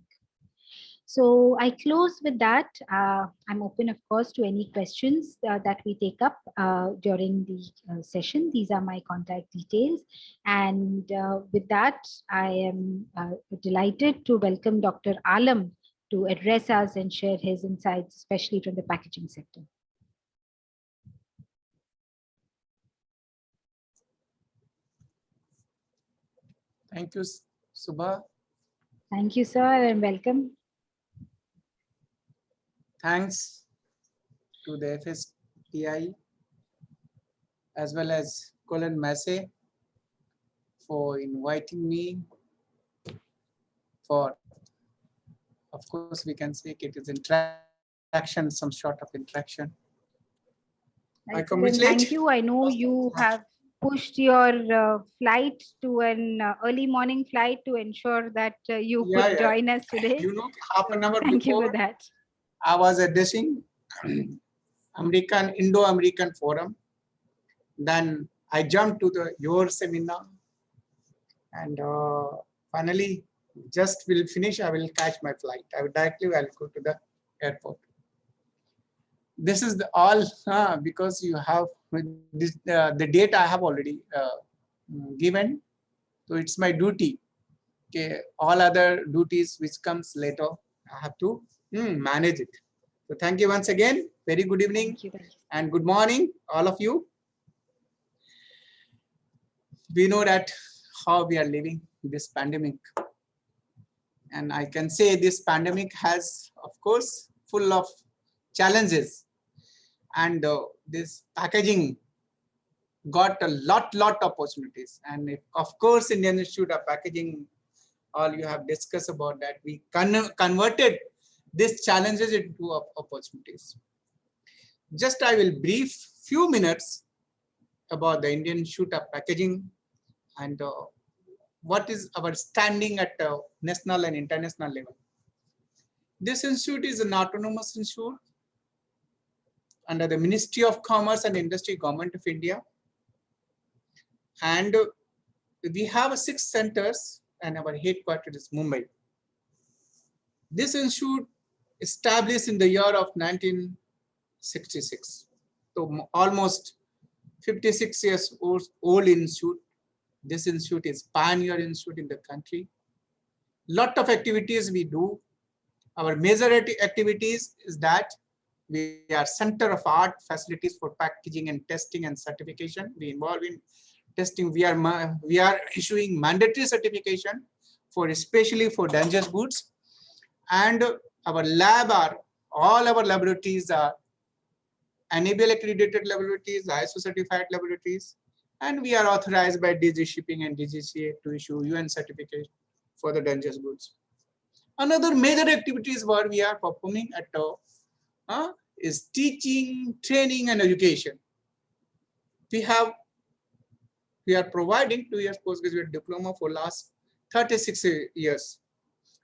So I close with that. I'm open, of course, to any questions that we take up during the session. These are my contact details. And with that, I am delighted to welcome Dr. Alam to address us and share his insights, especially from the packaging sector. Thank you, Subha. Thank you, sir, and welcome. Thanks to the FSTI as well as Koelnmesse for inviting me for, of course, we can say it is interaction, some sort of interaction. Thank you. I know you have pushed your flight to an early morning flight to ensure that you could join us today. You know, half an hour Thank before, you for that. I was addressing Indo-American Forum. Then I jumped to your seminar, and finally, just will finish. I will catch my flight. I will directly go to the airport. This is all because you have this, the date I have already given. So it's my duty. Okay, all other duties which comes later, I have to manage it. So thank you once again. Very good evening and good morning, all of you. We know that how we are living this pandemic. And I can say this pandemic has, of course, full of challenges. And this packaging got a lot opportunities. And if, of course, Indian Institute of Packaging, all you have discussed about that, we converted these challenges into opportunities. Just I will brief few minutes about the Indian Institute of Packaging and what is our standing at national and international level. This institute is an autonomous institute under the Ministry of Commerce and Industry, Government of India. And we have 6 centers and our headquarters is Mumbai. This institute established in the year of 1966. So almost 56 years old institute. This institute is pioneer institute in the country. Lot of activities we do. Our major activities is that we are center of art facilities for packaging and testing and certification. We involve in testing. We are issuing mandatory certification for especially for dangerous goods. And our lab are, all our laboratories are enable accredited laboratories, ISO certified laboratories, and we are authorized by DG Shipping and DGCA to issue UN certificate for the dangerous goods. Another major activities where we are performing at is teaching, training, and education. We are providing 2 years postgraduate diploma for last 36 years.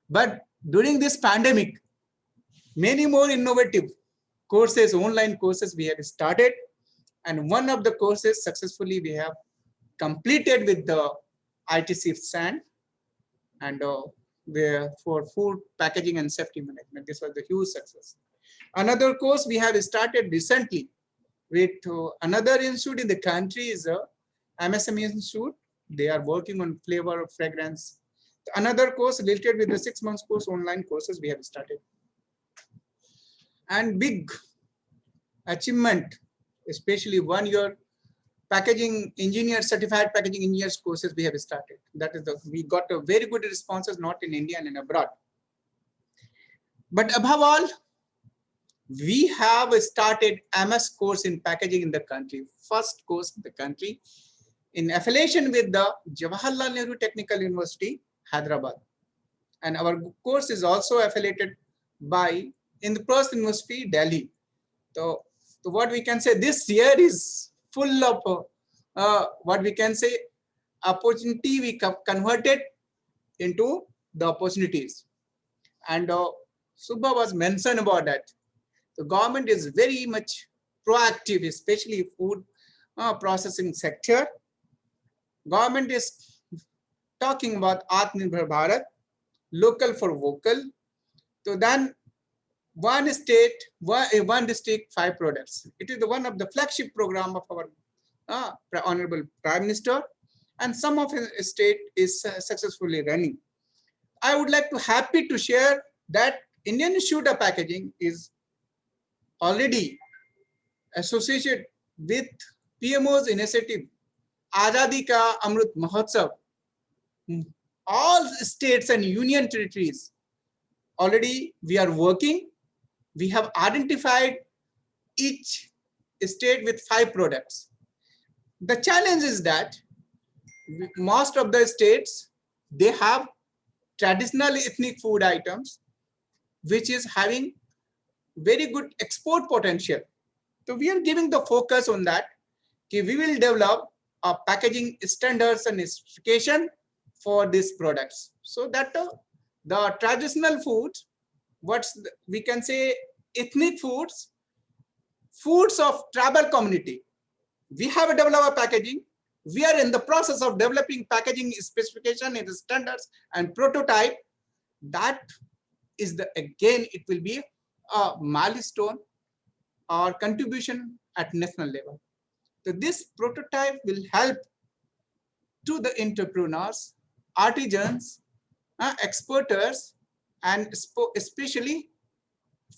But during this pandemic, many more innovative courses, online courses we have started. And one of the courses successfully we have completed with the ITC SAN and for food packaging and safety management. This was the huge success. Another course we have started recently with another institute in the country is a MSME Institute. They are working on flavor of fragrance. Another course related with the 6 months course, online courses we have started. And big achievement, especially 1 year packaging engineer, certified packaging engineers courses we have started. That is we got a very good responses, not in India and in abroad. But above all, we have started MS course in packaging in the country, first course in the country in affiliation with the Jawaharlal Nehru Technical University, Hyderabad. And our course is also affiliated by Indraprasth University, Delhi. So what we can say, this year is full of what we can say, opportunity we converted into the opportunities. And Subha was mentioned about that. The government is very much proactive, especially food processing sector. Government is talking about Atmanirbhar Bharat, local for vocal. So then one state, one district, 5 products. It is one of the flagship program of our Honorable Prime Minister, and some of his state is successfully running. I would like to happy to share that Indian Institute of Packaging is already associated with PMO's initiative, Azadi Ka Amrit Mahotsav. All states and union territories, already we are working. We have identified each state with 5 products. The challenge is that most of the states, they have traditional ethnic food items, which is having very good export potential. So we are giving the focus on that. We will develop a packaging standards and specification for these products, so that the traditional foods, we can say ethnic foods, foods of tribal community, we have developed a packaging. We are in the process of developing packaging specification in the standards and prototype. That is again, it will be a milestone or contribution at national level. So this prototype will help to the entrepreneurs, artisans, exporters, and especially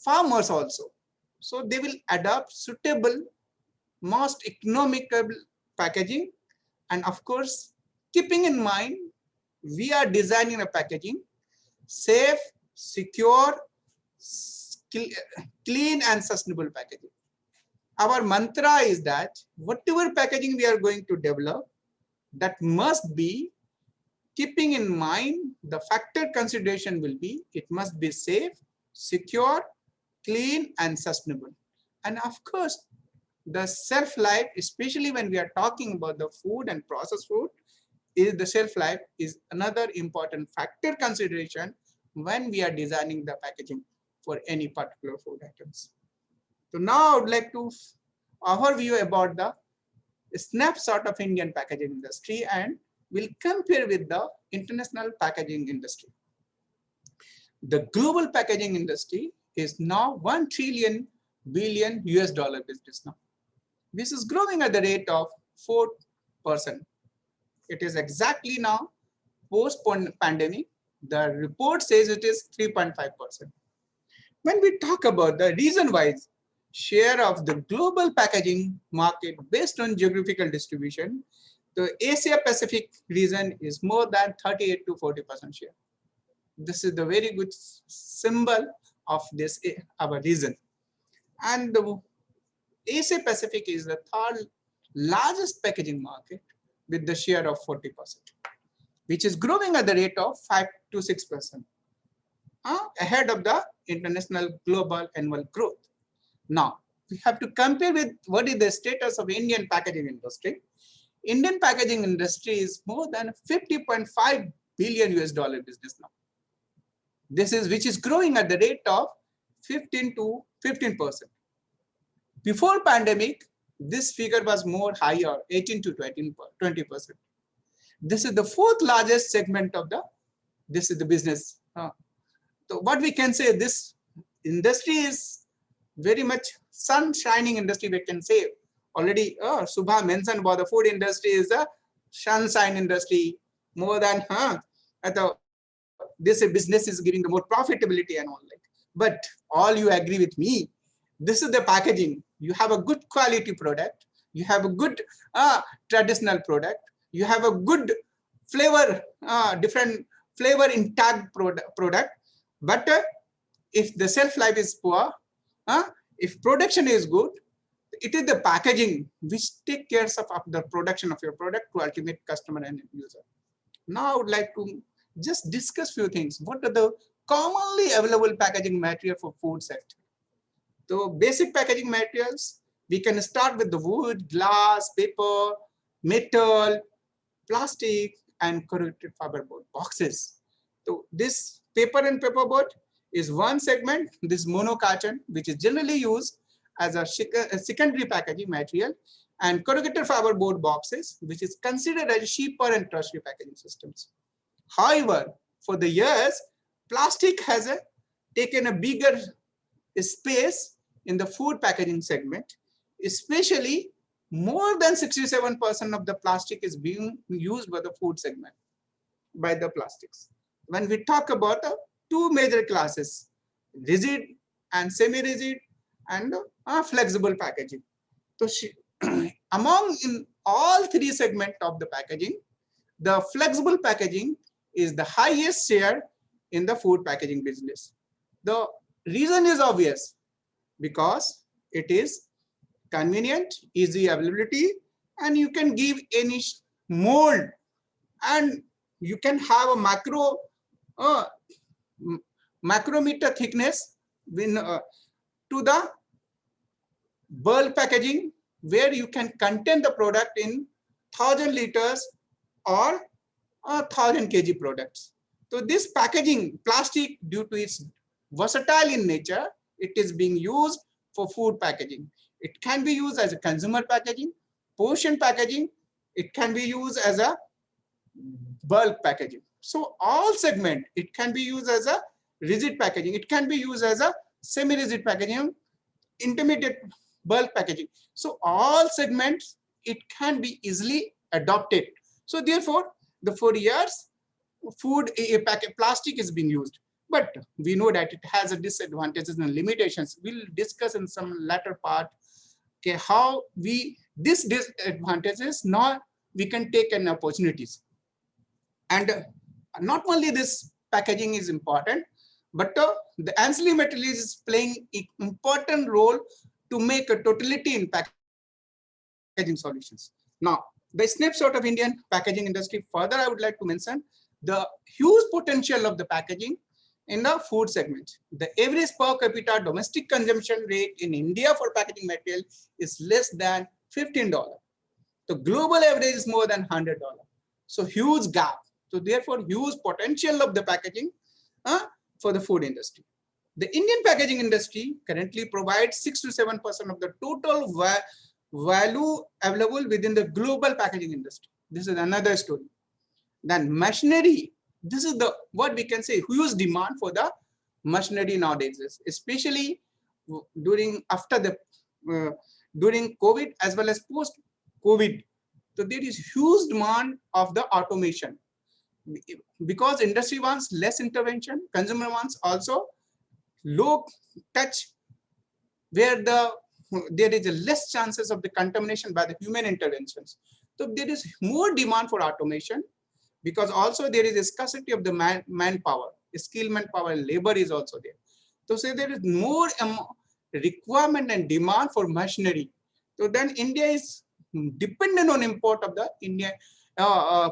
farmers also. So they will adopt suitable, most economical packaging. And of course, keeping in mind, we are designing a packaging safe, secure, clean and sustainable packaging. Our mantra is that whatever packaging we are going to develop, that must be keeping in mind the factor consideration will be, it must be safe, secure, clean and sustainable. And of course, the shelf life, especially when we are talking about the food and processed food, is the shelf life is another important factor consideration when we are designing the packaging for any particular food items. So now I would like to overview about the snapshot of Indian packaging industry, and we'll compare with the international packaging industry. The global packaging industry is now $1 trillion billion US dollar business now. This is growing at the rate of 4%. It is exactly now post-pandemic. The report says it is 3.5%. When we talk about the region-wise share of the global packaging market based on geographical distribution, the Asia Pacific region is more than 38 to 40% share. This is the very good symbol of this our region. And the Asia Pacific is the third largest packaging market with the share of 40%, which is growing at the rate of 5 to 6%, ahead of the international global annual growth. Now, we have to compare with what is the status of Indian packaging industry. Indian packaging industry is more than 50.5 billion US dollar business now. This is which is growing at the rate of 15 to 15%. Before pandemic, this figure was more higher, 18 to 20%. This is the 4th largest segment of this is the business. So what we can say, this industry is very much sun shining industry, we can say. Already Subha mentioned about the food industry is a sunshine industry, more than this business is giving the more profitability and all that. But all you agree with me, this is the packaging. You have a good quality product, you have a good traditional product, you have a good flavor, different flavor intact product. But if the shelf life is poor, if production is good, it is the packaging which take care of the production of your product to ultimate customer and user. Now I would like to just discuss few things. What are the commonly available packaging material for food sector? So basic packaging materials, we can start with the wood, glass, paper, metal, plastic, and corrugated fiberboard boxes. So this paper and paperboard is one segment, this monocarton, which is generally used as a secondary packaging material, and corrugated fiberboard boxes, which is considered as cheaper and tertiary packaging systems. However, for the years, plastic has taken a bigger space in the food packaging segment, especially more than 67% of the plastic is being used by the food segment, by the plastics. When we talk about two major classes, rigid and semi-rigid and flexible packaging. So among in all three segments of the packaging, the flexible packaging is the highest share in the food packaging business. The reason is obvious, because it is convenient, easy availability, and you can give any mold, and you can have a micrometer thickness to the bulk packaging, where you can contain the product in 1,000 liters or 1,000 kg products. So this packaging, plastic, due to its versatile in nature, it is being used for food packaging. It can be used as a consumer packaging, portion packaging. It can be used as a bulk packaging. So all segment, it can be used as a rigid packaging. It can be used as a semi-rigid packaging, intermediate bulk packaging. So all segments, it can be easily adopted. So therefore, for years, food plastic is being used. But we know that it has a disadvantages and limitations. We'll discuss in some latter part how these disadvantages now we can take an opportunities. And not only this packaging is important, but the ancillary material is playing an important role to make a totality in packaging solutions. Now, the snapshot of Indian packaging industry. Further, I would like to mention the huge potential of the packaging in the food segment. The average per capita domestic consumption rate in India for packaging material is less than $15. The global average is more than $100. So huge gap. So therefore, huge potential of the packaging for the food industry. The Indian packaging industry currently provides 6 to 7% of the total value available within the global packaging industry. This is another story. Then machinery. This is the what we can say huge demand for the machinery nowadays, especially during COVID as well as post COVID. So there is huge demand of the automation, because industry wants less intervention, consumer wants also low touch, where there is a less chances of the contamination by the human interventions. So there is more demand for automation, because also there is a scarcity of the manpower, skill manpower, and labor is also there. So say there is more requirement and demand for machinery. So then India is dependent on import of the Indian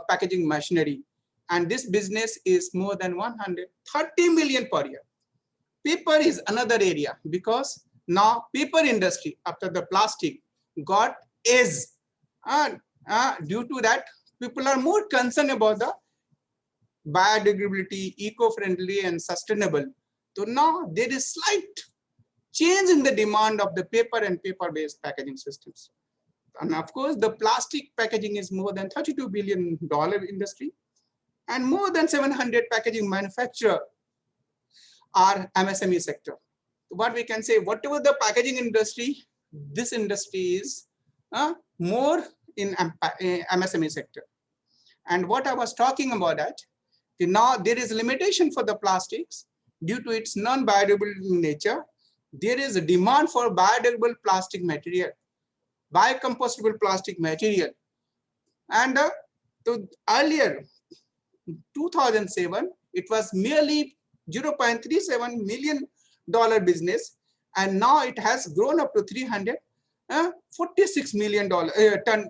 packaging machinery, and this business is more than 130 million per year. Paper is another area, because now paper industry after the plastic got edge, due to that people are more concerned about the biodegradability, eco-friendly and sustainable. So now there is slight change in the demand of the paper and paper-based packaging systems. And of course, the plastic packaging is more than $32 billion industry, and more than 700 packaging manufacturers are MSME sector. What we can say, whatever the packaging industry, this industry is more in MSME sector. And what I was talking about that, now there is a limitation for the plastics due to its non-biodegradable nature. There is a demand for biodegradable plastic material, biocompostable plastic material. And earlier, 2007, it was merely $0.37 million business, and now it has grown up to $300 $46 million ton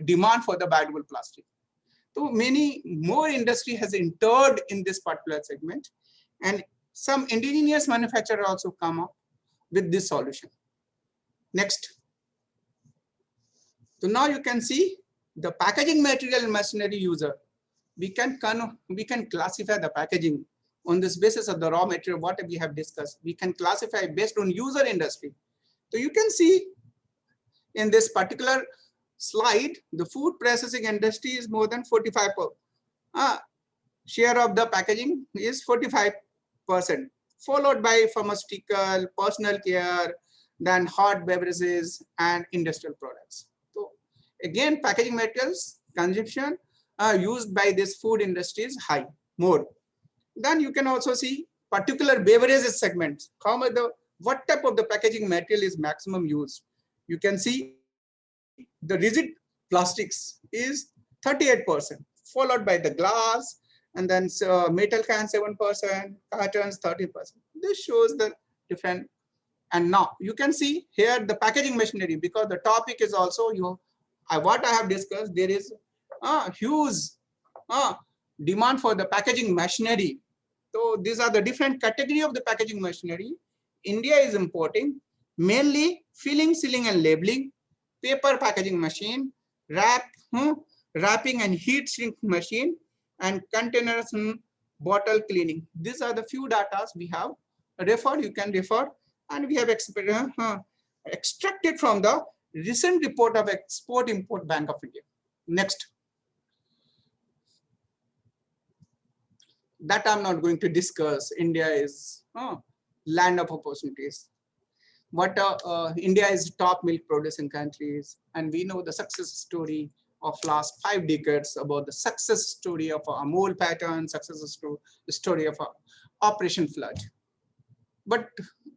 demand for the biodegradable plastic. So many more industry has entered in this particular segment, and some indigenous manufacturer also come up with this solution. Next. So now you can see the packaging material machinery user. We can classify the packaging on this basis of the raw material, what we have discussed. We can classify based on user industry. So you can see in this particular slide, the food processing industry is more than 45%. Share of the packaging is 45%, followed by pharmaceutical, personal care, then hot beverages and industrial products. So again, packaging materials consumption used by this food industry is high, more. Then you can also see particular beverages segments, what type of the packaging material is maximum used. You can see the rigid plastics is 38%, followed by the glass, and then metal can 7%, cartons 30%. This shows the different. And now you can see here the packaging machinery, because the topic is also what I have discussed. There is a huge demand for the packaging machinery. So these are the different category of the packaging machinery. India is importing mainly filling, sealing, and labeling, paper packaging machine, wrapping and heat shrink machine, and containers bottle cleaning. These are the few data we have referred. You can refer, and we have extracted from the recent report of Export-Import Bank of India. Next. That I'm not going to discuss. India is land of opportunities. But India is top milk producing countries, and we know the success story of last 5 decades about the success story of Amul pattern, success story of Operation Flood. But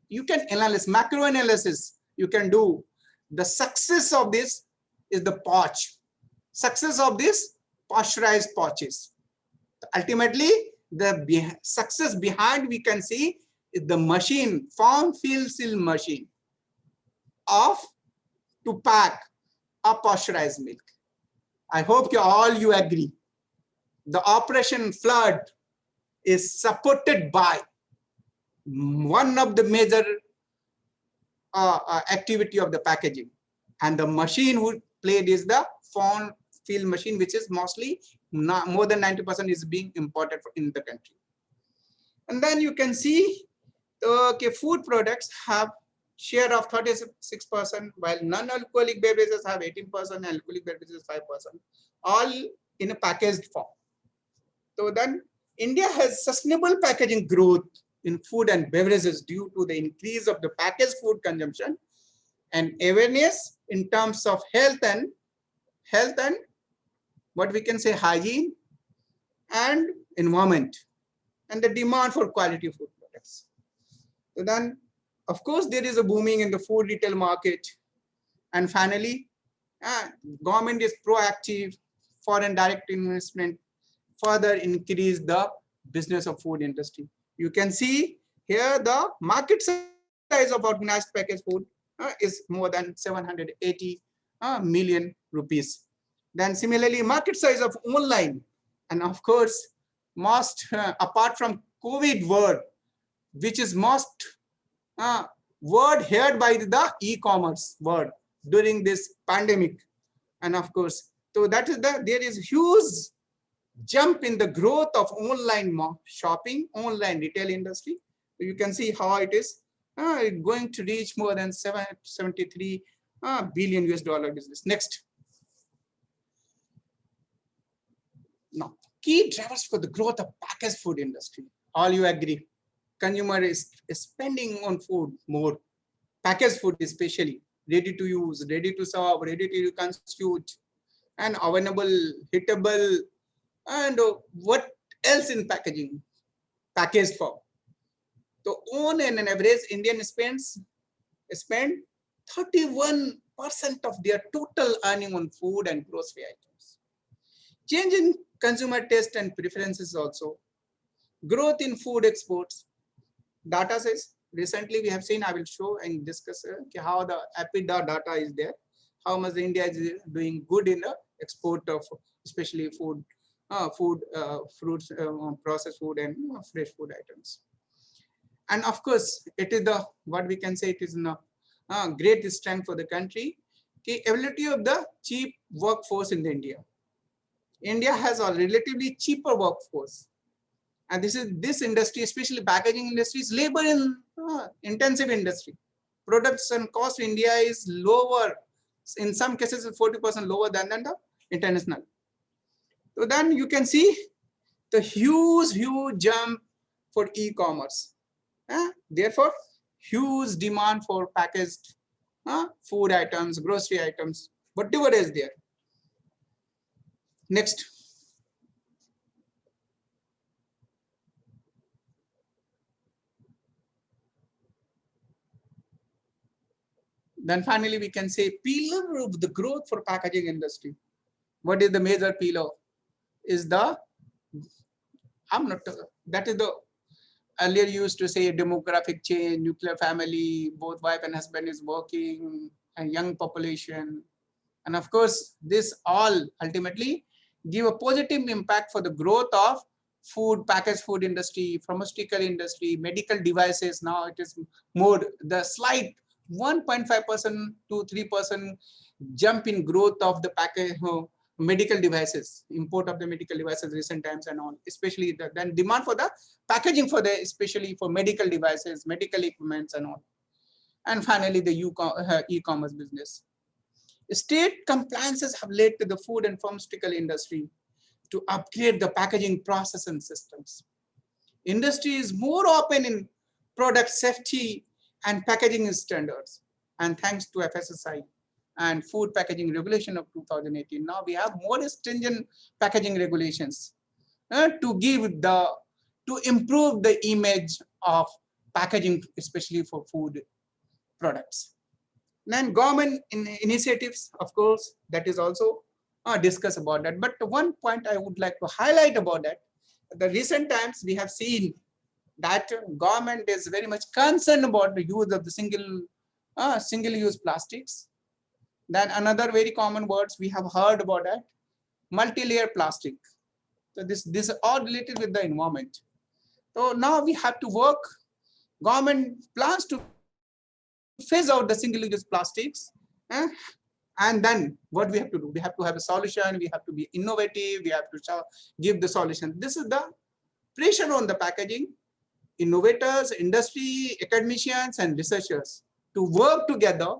you can analyze, macro analysis, you can do. The success of this is the pouch. Success of this pasteurized pouches. Ultimately, the success behind we can see is the machine, form, fill, seal machine to pack a pasteurized milk. I hope you agree. The Operation Flood is supported by one of the major activity of the packaging, and the machine who played is the form fill machine, which is mostly more than 90% is being imported in the country. And then you can see food products have share of 36%, while non-alcoholic beverages have 18% and alcoholic beverages 5%, all in a packaged form. So then India has sustainable packaging growth in food and beverages due to the increase of the packaged food consumption and awareness in terms of health and what we can say hygiene and environment, and the demand for quality food products. So then, of course, there is a booming in the food retail market. And finally, government is proactive, foreign direct investment further increase the business of food industry. You can see here the market size of organized packaged food is more than 780 million rupees. Then similarly, market size of online, and of course, most apart from COVID word, which is most word heard by the e-commerce word during this pandemic. And of course, so that is there is huge jump in the growth of online shopping, online retail industry. So you can see how it is going to reach more than 73 billion US dollar business. Next. Now, key drivers for the growth of packaged food industry. All you agree. Consumer is spending on food more. Packaged food especially, ready to use, ready to serve, ready to consume, and available, hittable, and what else in packaging? Packaged form. So on an average, Indian spend 31% of their total earning on food and grocery items. Change in consumer taste and preferences also. Growth in food exports. Data says Recently, we have seen, I will show and discuss how the APIDA data is there, how much India is doing good in the export of especially food, fruits, processed food and fresh food items. And of course, it is the, what we can say, it is a great strength for the country, the ability of the cheap workforce in India. India has a relatively cheaper workforce. And this industry, especially packaging industry, is labor intensive industry. Production cost in India is lower, in some cases 40% lower than the international. So then you can see the huge jump for e-commerce. Therefore, huge demand for packaged food items, grocery items, whatever is there. Next. Then finally, we can say pillar of the growth for packaging industry. What is the major pillar? Is the, that is the, earlier used to say demographic change, nuclear family, both wife and husband is working, and young population. And of course, this all ultimately give a positive impact for the growth of food, packaged food industry, pharmaceutical industry, medical devices. Now it is more, the slight 1.5% to 3% jump in growth of the package, medical devices, import of the medical devices recent times and all, especially the then demand for the packaging for the, especially for medical devices, medical equipments and all. And finally, the e-commerce business. State compliances have led to the food and pharmaceutical industry to upgrade the packaging process and systems. Industry is more open in product safety and packaging standards. And thanks to FSSAI and food packaging regulation of 2018, now we have more stringent packaging regulations to improve the image of packaging, especially for food products. Then government initiatives, of course, that is also discussed about that. But one point I would like to highlight about that, the recent times we have seen that government is very much concerned about the use of the single-use plastics. Then another very common words we have heard about that, multi-layer plastic. So this is all related with the environment. So now we have to work, government plans to phase out the single-use plastics. And then what we have to do? We have to have a solution, we have to be innovative, we have to give the solution. This is the pressure on the packaging, innovators, industry, academicians, and researchers to work together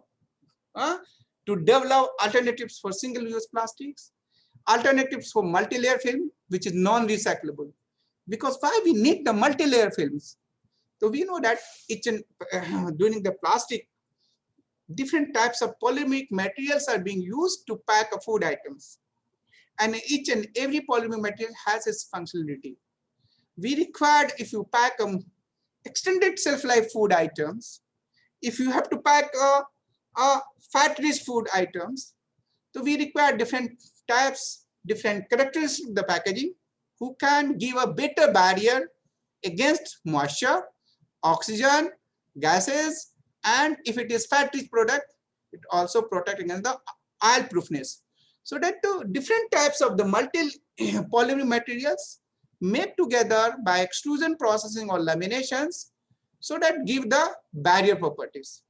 to develop alternatives for single-use plastics, alternatives for multi-layer film, which is non-recyclable. Because why we need the multi-layer films? So we know that during the plastic, different types of polymeric materials are being used to pack food items. And each and every polymeric material has its functionality. We required, if you pack extended shelf-life food items, if you have to pack fat-rich food items, so we require different types, different characteristics of the packaging who can give a better barrier against moisture, oxygen, gases, and if it is fat-rich product, it also protects against the oil-proofness. So that different types of the multi-polymer materials made together by extrusion processing or laminations, so that give the barrier properties,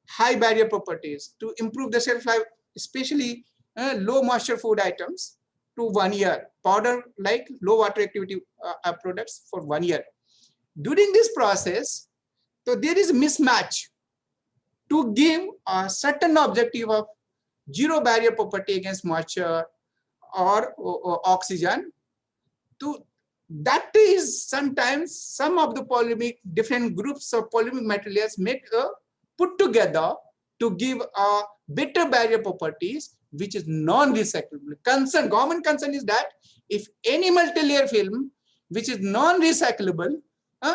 high barrier properties to improve the shelf life, especially low moisture food items to 1 year, powder like low water activity products for 1 year. During this process, so there is a mismatch to give a certain objective of zero barrier property against moisture or oxygen. To that is sometimes some of the polymeric, different groups of polymeric materials make put together to give a better barrier properties, which is non-recyclable. Government concern is that if any multi-layer film which is non-recyclable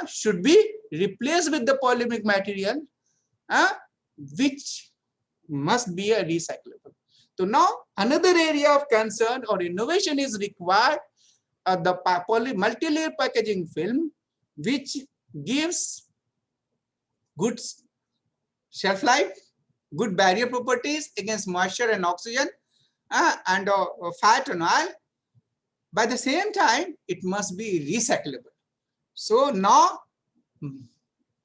should be replaced with the polymeric material which must be a recyclable. So now another area of concern or innovation is required, the multi-layer packaging film, which gives good shelf life, good barrier properties against moisture and oxygen, and fat and oil. By the same time, it must be recyclable. So now,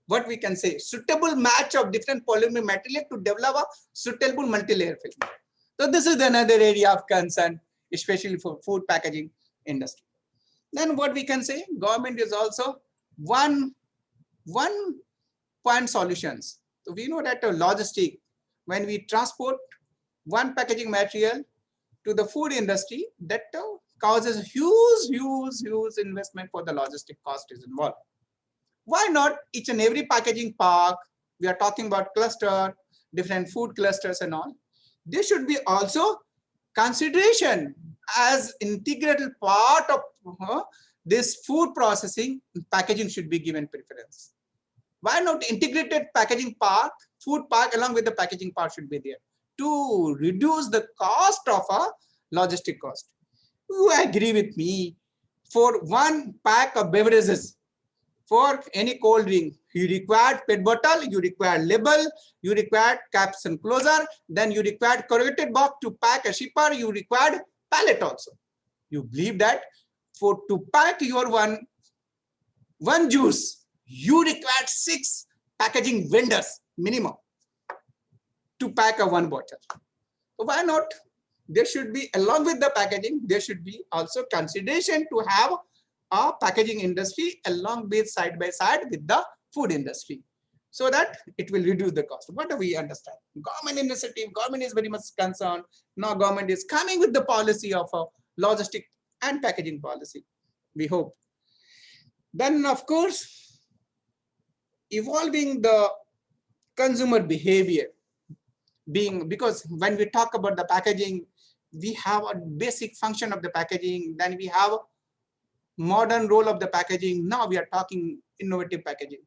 what we can say, suitable match of different polymer material to develop a suitable multi-layer film. So this is another area of concern, especially for food packaging industry. Then what we can say, government is also one point solutions. So we know that logistic, when we transport one packaging material to the food industry, that causes huge investment for the logistic cost is involved. Why not each and every packaging park? We are talking about cluster, different food clusters and all. There should be also consideration as integral part of this food processing. Packaging should be given preference. Why not integrated packaging park, food park along with the packaging part should be there to reduce the cost of a logistic cost. You agree with me? For one pack of beverages, for any cold drink, you require PET bottle, you require label, you require caps and closure, then you require corrugated box to pack a shipper, you require pallet also. You believe that for to pack your one juice, you require 6 packaging vendors minimum to pack a one bottle. So why not? There should be, along with the packaging, there should be also consideration to have a packaging industry along with side by side with the food industry, so that it will reduce the cost. What do we understand? Government initiative, government is very much concerned. Now government is coming with the policy of a logistic and packaging policy, we hope. Then of course, evolving the consumer behavior, because when we talk about the packaging, we have a basic function of the packaging, then we have modern role of the packaging. Now we are talking innovative packaging.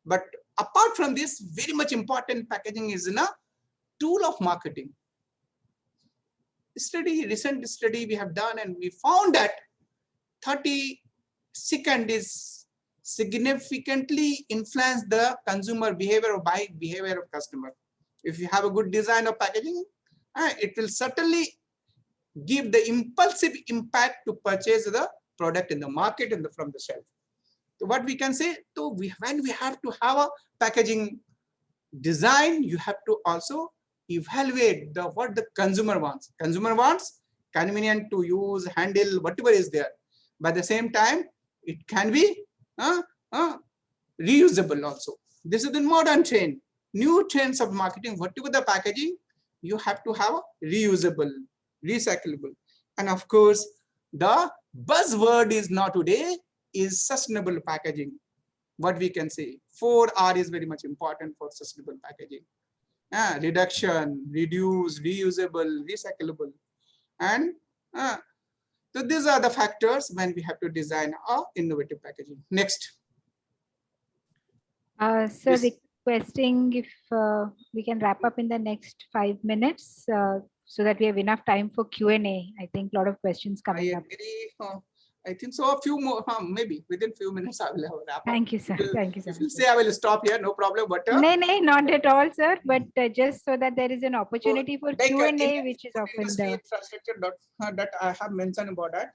But apart from this, very much important, packaging is a tool of marketing. Recent study we have done, and we found that 30 seconds is significantly influence the consumer behavior or buying behavior of customer. If you have a good design of packaging, it will certainly give the impulsive impact to purchase the product in the market and from the shelf. So what we can say, so when we have to have a packaging design, you have to also evaluate what the consumer wants. Consumer wants convenient to use, handle, whatever is there. By the same time, it can be reusable also. This is the modern trend. New trends of marketing, whatever the packaging, you have to have a reusable, recyclable. And of course, the buzzword is now today is sustainable packaging. What we can say, 4R is very much important for sustainable packaging. Reduction, reduce, reusable, recyclable. And so these are the factors when we have to design our innovative packaging. Next. Sir, Yes. requesting if we can wrap up in the next 5 minutes so that we have enough time for Q&A. I think a lot of questions I coming up. agree. I think so. A few more, maybe within few minutes, I will have a wrap up. Thank you, sir. Thank you, sir. If you say I will stop here, no problem. But No, not at all, sir. But just so that there is an opportunity for like, Q&A, Indian which is food often industry the infrastructure that I have mentioned about that.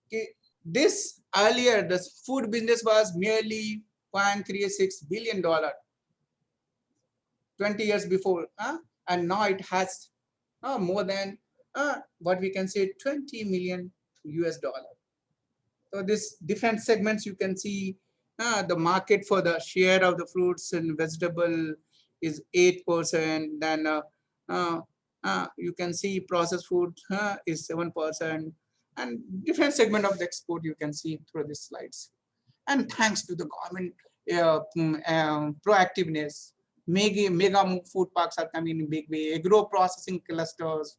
Okay, this earlier, the food business was merely $0.36 billion 20 years before, and now it has more than what we can say 20 million US dollar. So this different segments you can see the market for the share of the fruits and vegetable is 8%. Then you can see processed food is 7%, and different segment of the export you can see through these slides. And thanks to the government proactiveness, mega food parks are coming in big way, agro processing clusters,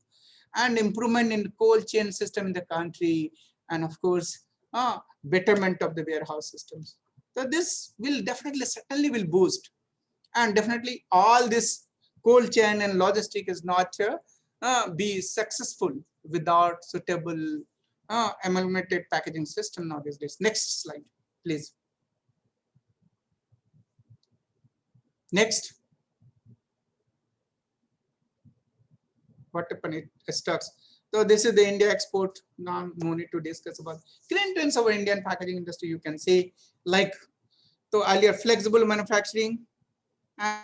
and improvement in cold chain system in the country, and of course betterment of the warehouse systems. So this will definitely certainly will boost, and definitely all this cold chain and logistic is not be successful without suitable amalgamated packaging system nowadays. Next slide, please. Next. What happened? It stuck. So this is the India export. Now no need to discuss about current trends of our Indian packaging industry. You can say like so earlier flexible manufacturing, and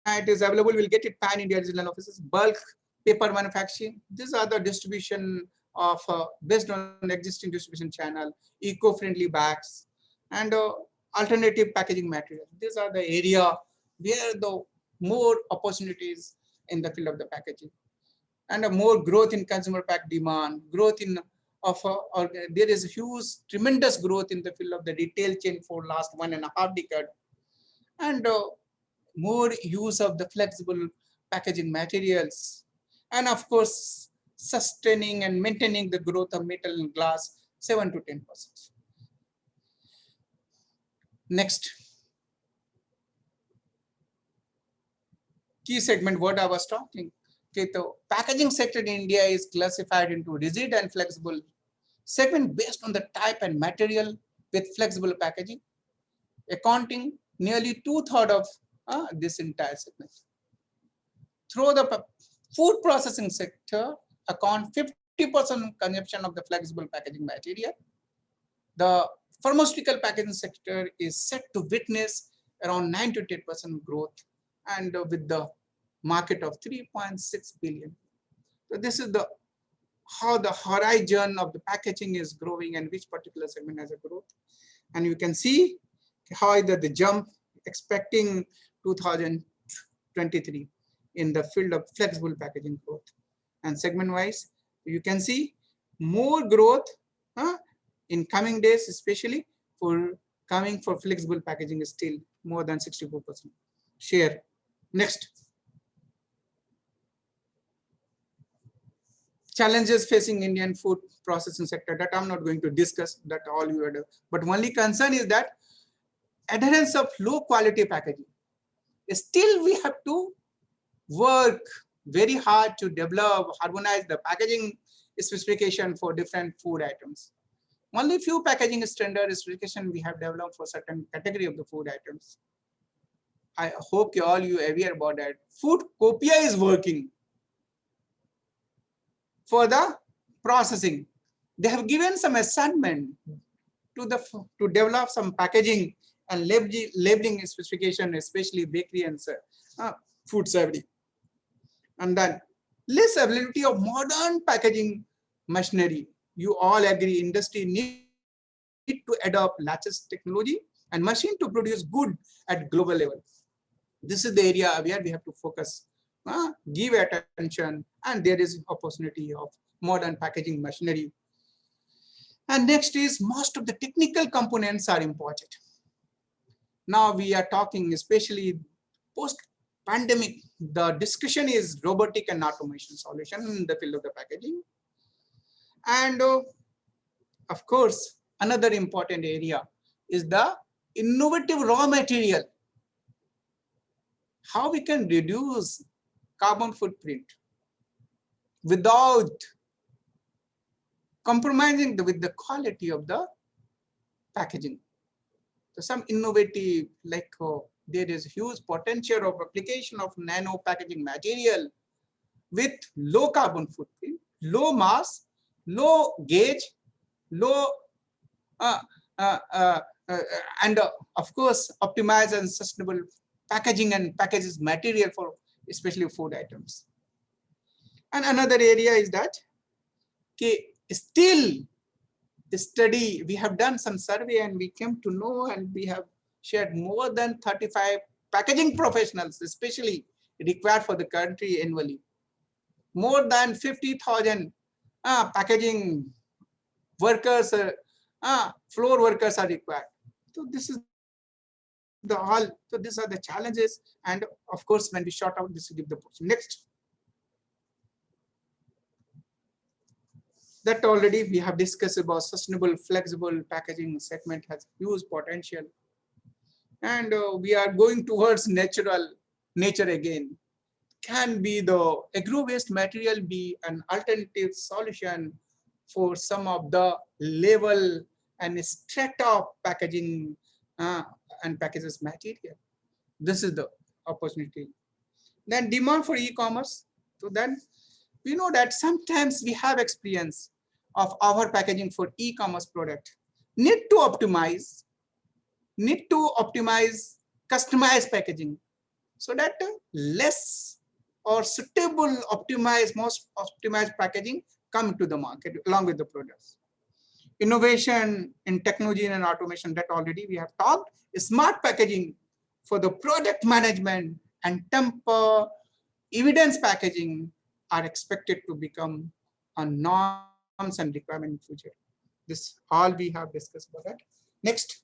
it is available. We'll get it pan India regional offices. Bulk paper manufacturing. These are the distribution of based on existing distribution channel, eco-friendly bags, and alternative packaging material. These are the area where the more opportunities in the field of the packaging, and a more growth in consumer pack demand, growth in there is huge, tremendous growth in the field of the retail chain for last 1.5 decade, and more use of the flexible packaging materials, and of course, sustaining and maintaining the growth of metal and glass 7 to 10%. Next. Key segment, what I was talking. Okay, so packaging sector in India is classified into rigid and flexible segment based on the type and material with flexible packaging, accounting nearly 2/3 of this entire segment. Through the food processing sector, account 50% consumption of the flexible packaging material. The pharmaceutical packaging sector is set to witness around 9 to 10% growth, and with the market of 3.6 billion. So this is the how the horizon of the packaging is growing and which particular segment has a growth. And you can see how either the jump expecting 2023 in the field of flexible packaging growth. And segment wise, you can see more growth in coming days, especially for coming for flexible packaging is still more than 64% share. Next. Challenges facing Indian food processing sector that I'm not going to discuss, that all you heard, but only concern is that adherence of low quality packaging. Still we have to work very hard to develop, harmonize the packaging specification for different food items. Only few packaging standard specification we have developed for certain category of the food items. I hope you all aware about that. Food copia is working for the processing. They have given some assignment to develop some packaging and labeling specification, especially bakery and food safety. And then less availability of modern packaging machinery. You all agree industry need to adopt latest technology and machine to produce good at global level. This is the area where we have to focus, give attention, and there is opportunity of modern packaging machinery. And next is most of the technical components are imported. Now we are talking, especially post-pandemic, the discussion is robotic and automation solution in the field of the packaging. And of course, another important area is the innovative raw material. How we can reduce carbon footprint without compromising with the quality of the packaging. So some innovative, like there is huge potential of application of nano packaging material with low carbon footprint, low mass, low gauge, low and of course optimize and sustainable packaging and packages material for especially food items. And another area is that still study, we have done some survey and we came to know, and we have shared more than 35 packaging professionals, especially required for the country annually. More than 50,000 packaging workers, floor workers are required. So this is the all. So these are the challenges, and of course, when we short out, this will give the portion. Next. That already we have discussed about sustainable, flexible packaging segment has huge potential, and we are going towards nature again. Can be the agro-waste material be an alternative solution for some of the level and strata of packaging and packages material? This is the opportunity. Then demand for e-commerce. So then we know that sometimes we have experience of our packaging for e-commerce product. Need to optimize customized packaging so that less or suitable most optimized packaging come to the market along with the products. Innovation in technology and automation, that already we have talked. Smart packaging for the product management and temper evidence packaging are expected to become a norms and requirement in future. This all we have discussed about that. Next.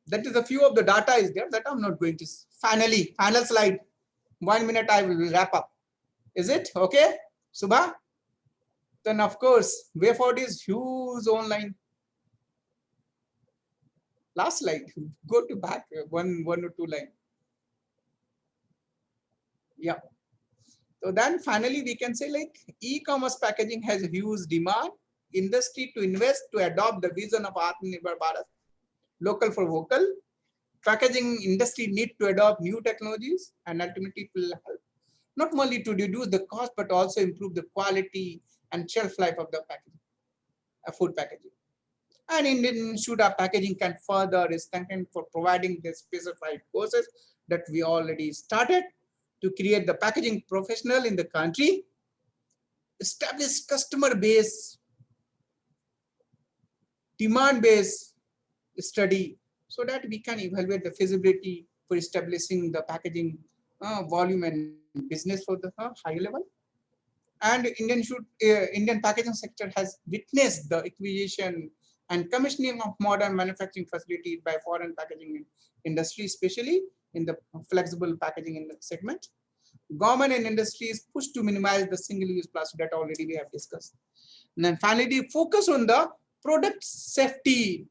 That is a few of the data is there that I'm not going to. Finally, final slide. 1 minute I will wrap up. Is it okay, Subha? Then of course, way forward is huge online. Last slide. Go to back one or two line. Yeah. So then finally we can say like e-commerce packaging has a huge demand. Industry to invest to adopt the vision of Atmanirbhar Bharat. Local for vocal. Packaging industry need to adopt new technologies and ultimately will help not only to reduce the cost but also improve the quality and shelf life of the packaging, food packaging. And Indian Institute of Packaging can further strengthen for providing the specified courses that we already started to create the packaging professional in the country, establish customer base, demand base study so that we can evaluate the feasibility for establishing the packaging volume and business for the higher level. And Indian packaging sector has witnessed the acquisition and commissioning of modern manufacturing facilities by foreign packaging industry, especially in the flexible packaging in the segment. Government and industries push to minimize the single-use plastic that already we have discussed. And then finally, focus on the product safety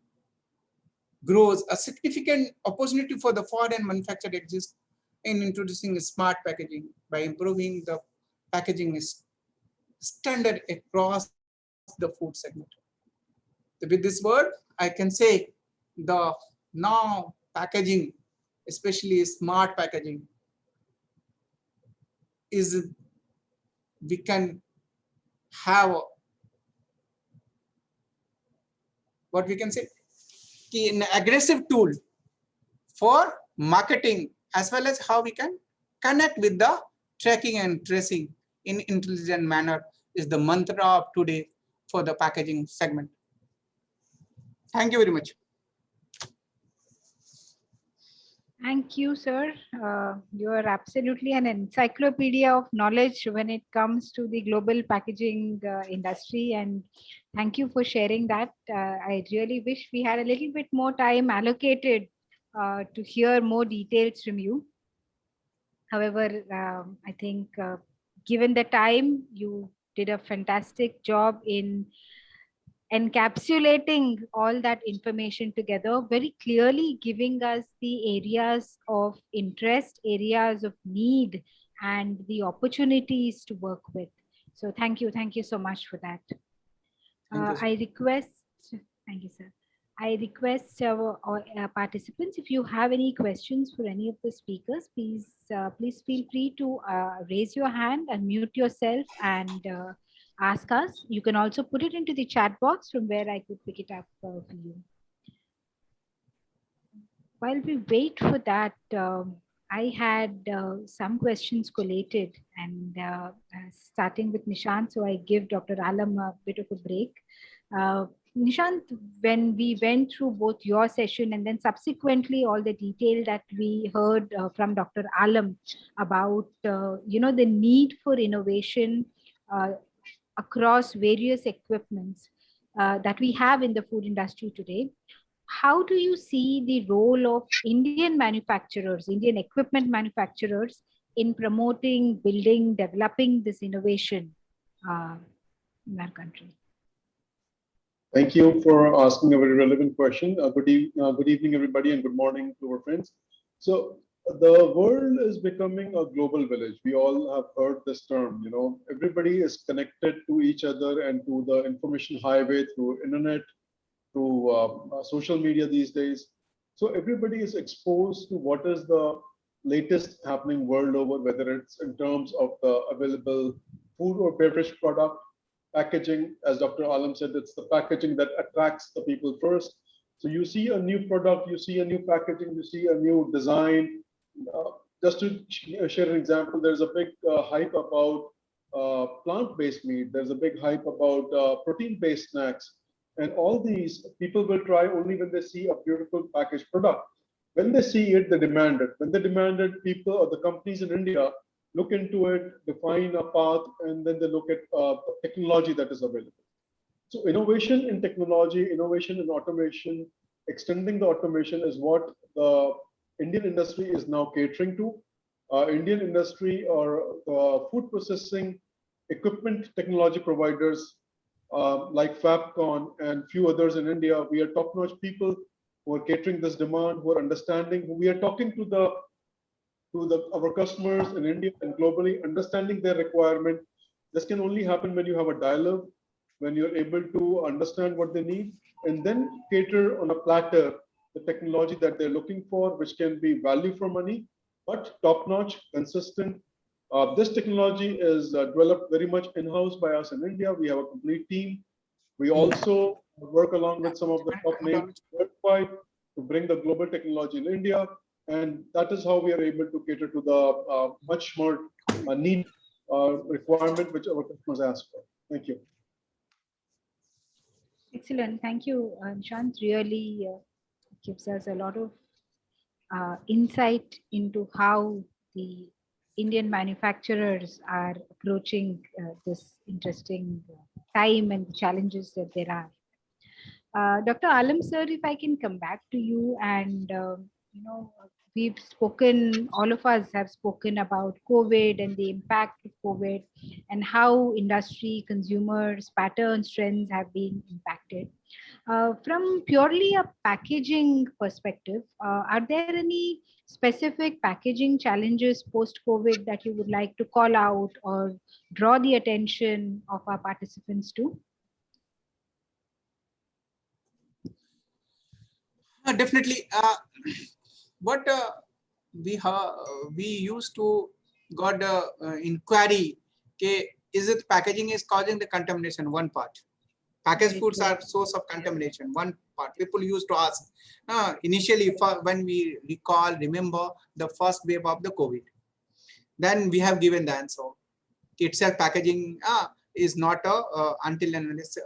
grows. A significant opportunity for the foreign manufacturer exists in introducing smart packaging by improving the packaging standard across the food segment. With this word, I can say the now packaging, especially smart packaging, is we can have what we can say an aggressive tool for marketing as well as how we can connect with the tracking and tracing in intelligent manner is the mantra of today for the packaging segment. Thank you very much. Thank you, sir. You are absolutely an encyclopedia of knowledge when it comes to the global packaging industry. And thank you for sharing that. I really wish we had a little bit more time allocated to hear more details from you. However, I think given the time, you did a fantastic job in encapsulating all that information together, very clearly giving us the areas of interest, areas of need, and the opportunities to work with. So thank you so much for that. I request, thank you, sir. I request our participants, if you have any questions for any of the speakers, please feel free to raise your hand, unmute yourself, and ask us. You can also put it into the chat box from where I could pick it up for you. While we wait for that, I had some questions collated, and starting with Nishant, so I give Dr. Alam a bit of a break. Nishant, when we went through both your session and then subsequently all the detail that we heard from Dr. Alam about the need for innovation across various equipments that we have in the food industry today, how do you see the role of Indian manufacturers, Indian equipment manufacturers in promoting, building, developing this innovation in our country? Thank you for asking a very relevant question. Good evening, everybody, and good morning to our friends. So the world is becoming a global village. We all have heard this term, everybody is connected to each other and to the information highway through internet, through social media these days. So everybody is exposed to what is the latest happening world over, whether it's in terms of the available food or beverage product, packaging. As Dr. Alam said, it's the packaging that attracts the people first. So you see a new product, you see a new packaging, you see a new design. Just to share an example, there's a big hype about plant-based meat. There's a big hype about protein-based snacks. And all these people will try only when they see a beautiful packaged product. When they see it, they demand it. When they demand it, people or the companies in India look into it, define a path, and then they look at technology that is available. So innovation in technology, innovation in automation, extending the automation is what the Indian industry is now catering to. Indian industry or food processing equipment technology providers like Fabcon and few others in India, we are top-notch people who are catering this demand, who are understanding, who we are talking to our customers in India and globally, understanding their requirement. This can only happen when you have a dialogue, when you're able to understand what they need, and then cater on a platter the technology that they're looking for, which can be value for money, but top-notch, consistent. This technology is developed very much in-house by us in India. We have a complete team. We also work along with some of the top names worldwide to bring the global technology in India. And that is how we are able to cater to the much more need requirement which our customers ask for. Thank you. Excellent. Thank you, Nishant. Really gives us a lot of insight into how the Indian manufacturers are approaching this interesting time and the challenges that there are. Dr. Alam sir, if I can come back to you, and we've spoken, all of us have spoken about COVID and the impact of COVID and how industry, consumers, patterns, trends have been impacted. From purely a packaging perspective, are there any specific packaging challenges post-COVID that you would like to call out or draw the attention of our participants to? Definitely. What we used to got the inquiry, is it packaging is causing the contamination? One part. Packaged foods are source of contamination. One part. People used to ask. Initially, when we remember the first wave of the COVID, then we have given the answer. Itself packaging is not until and unless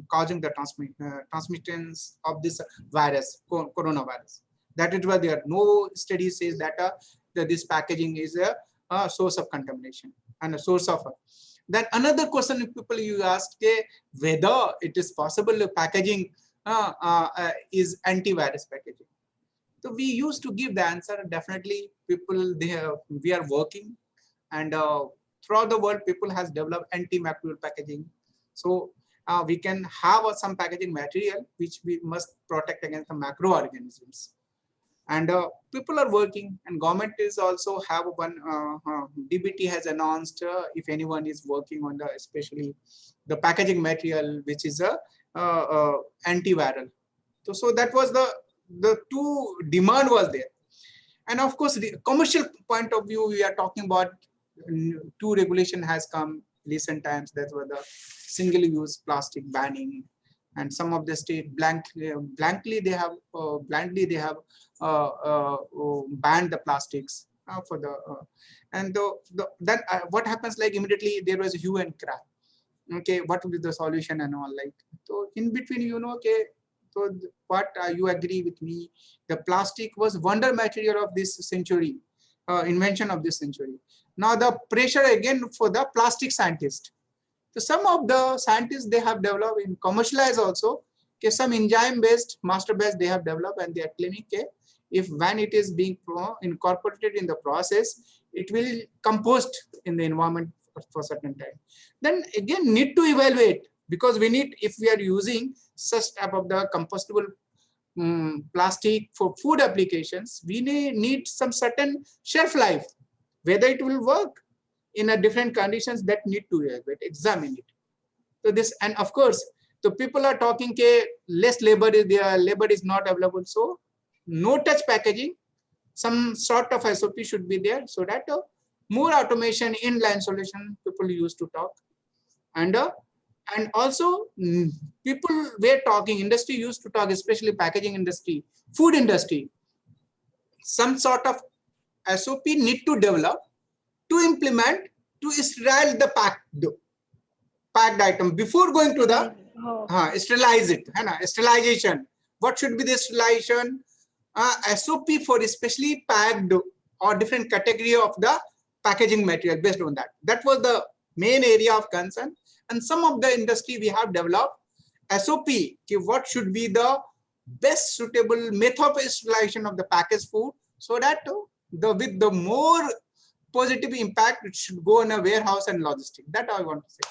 causing the transmittance of this virus, coronavirus. That is why there are no studies says that this packaging is a source of contamination and a source of. Then another question people you ask, whether it is possible packaging is antivirus packaging. So we used to give the answer. Definitely, people we are working, and throughout the world, people has developed antimicrobial packaging. So we can have some packaging material which we must protect against the microorganisms. And people are working, and government is also have one. DBT has announced if anyone is working on the especially the packaging material which is a antiviral. So that was the two demand was there, and of course the commercial point of view we are talking about. Two regulation has come recent times. That were the single-use plastic banning, and some of the state blankly they have banned the plastics for the and then what happens, like immediately there was a hue and cry. Okay, what will be the solution and all, like so in between, okay. So what you agree with me? The plastic was wonder material of this century, invention of this century. Now the pressure again for the plastic scientist. So some of the scientists they have developed in commercialize also. Okay, some enzyme based, master based they have developed, and they are claiming if when it is being incorporated in the process, it will compost in the environment for certain time. Then again need to evaluate, because we need, if we are using such type of the compostable plastic for food applications, we need some certain shelf life, whether it will work in a different conditions, that need to evaluate, examine it. So this, and of course So people are talking less labor is there, labor is not available. So no touch packaging, some sort of SOP should be there so that more automation inline solution people used to talk. And also people were talking, industry used to talk, especially packaging industry, food industry, some sort of SOP need to develop to implement to sterile the packed item before going to the sterilize it, sterilization. What should be the sterilization SOP for especially packed or different category of the packaging material based on that. That was the main area of concern. And some of the industry we have developed SOP, what should be the best suitable method of sterilization of the packaged food so that with the more positive impact, it should go in a warehouse and logistics. That I want to say.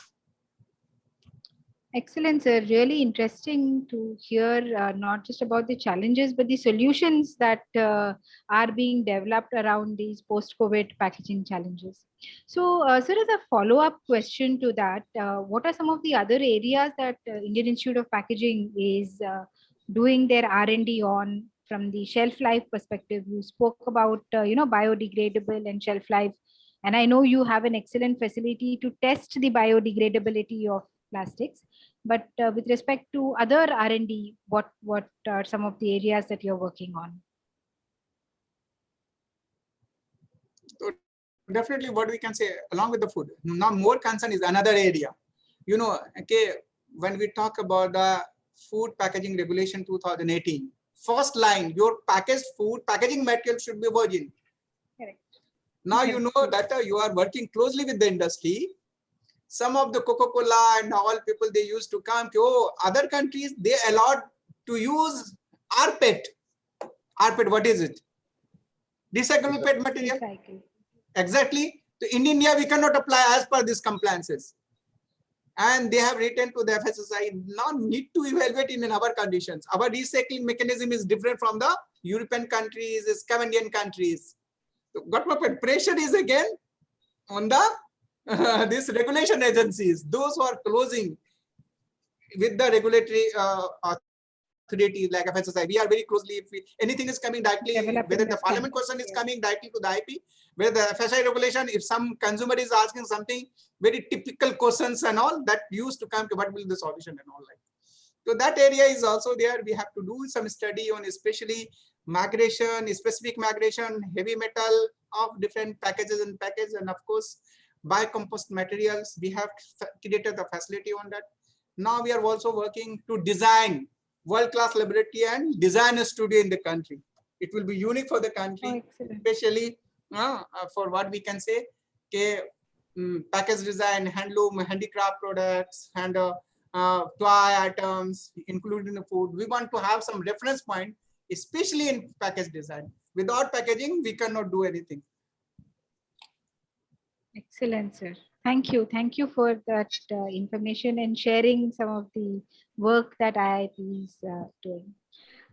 Excellent, sir. Really interesting to hear not just about the challenges, but the solutions that are being developed around these post-COVID packaging challenges. So, sir, as a follow-up question to that, what are some of the other areas that Indian Institute of Packaging is doing their R&D on from the shelf life perspective? You spoke about, biodegradable and shelf life. And I know you have an excellent facility to test the biodegradability of plastics. But with respect to other R&D, what are some of the areas that you're working on? So definitely what we can say along with the food, now more concern is another area. When we talk about the food packaging regulation 2018, first line, your packaged food, packaging material should be virgin. Correct. Now you know that you are working closely with the industry. Some of the Coca-Cola and all people, they used to come to other countries, they allowed to use rPET. rPET, what is it? Recyclable PET material. Recycle. Exactly. So in India, we cannot apply as per these compliances. And they have written to the FSSAI, now need to evaluate in our conditions. Our recycling mechanism is different from the European countries, Scandinavian countries. So pressure is again on the these regulation agencies, those who are closing with the regulatory authorities like FSSAI. We are very closely, if anything is coming directly, whether the parliament question is coming directly to the IP, whether the FSSAI regulation, if some consumer is asking something, very typical questions and all, that used to come to what will be the solution and all that. So that area is also there. We have to do some study on especially migration, specific migration, heavy metal of different packages and package, and of course, biocompost materials. We have created the facility on that. Now we are also working to design world-class laboratory and design a studio in the country. It will be unique for the country, especially for what we can say, package design, handloom, handicraft products, and toy items, including the food. We want to have some reference point, especially in package design. Without packaging, we cannot do anything. Excellent, sir. Thank you. Thank you for that information and sharing some of the work that IIT is doing.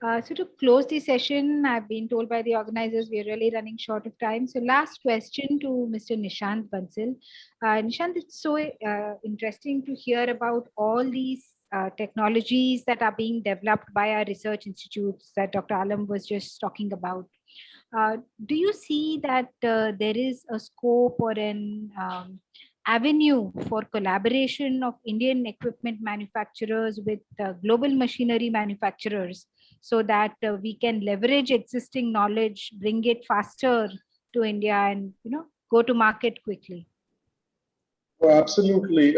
So to close the session, I've been told by the organizers, we're really running short of time. So last question to Mr. Nishant Bansal. Nishant, it's so interesting to hear about all these technologies that are being developed by our research institutes that Dr. Alam was just talking about. Do you see that there is a scope or an avenue for collaboration of Indian equipment manufacturers with global machinery manufacturers so that we can leverage existing knowledge, bring it faster to India and go to market quickly? Oh, absolutely.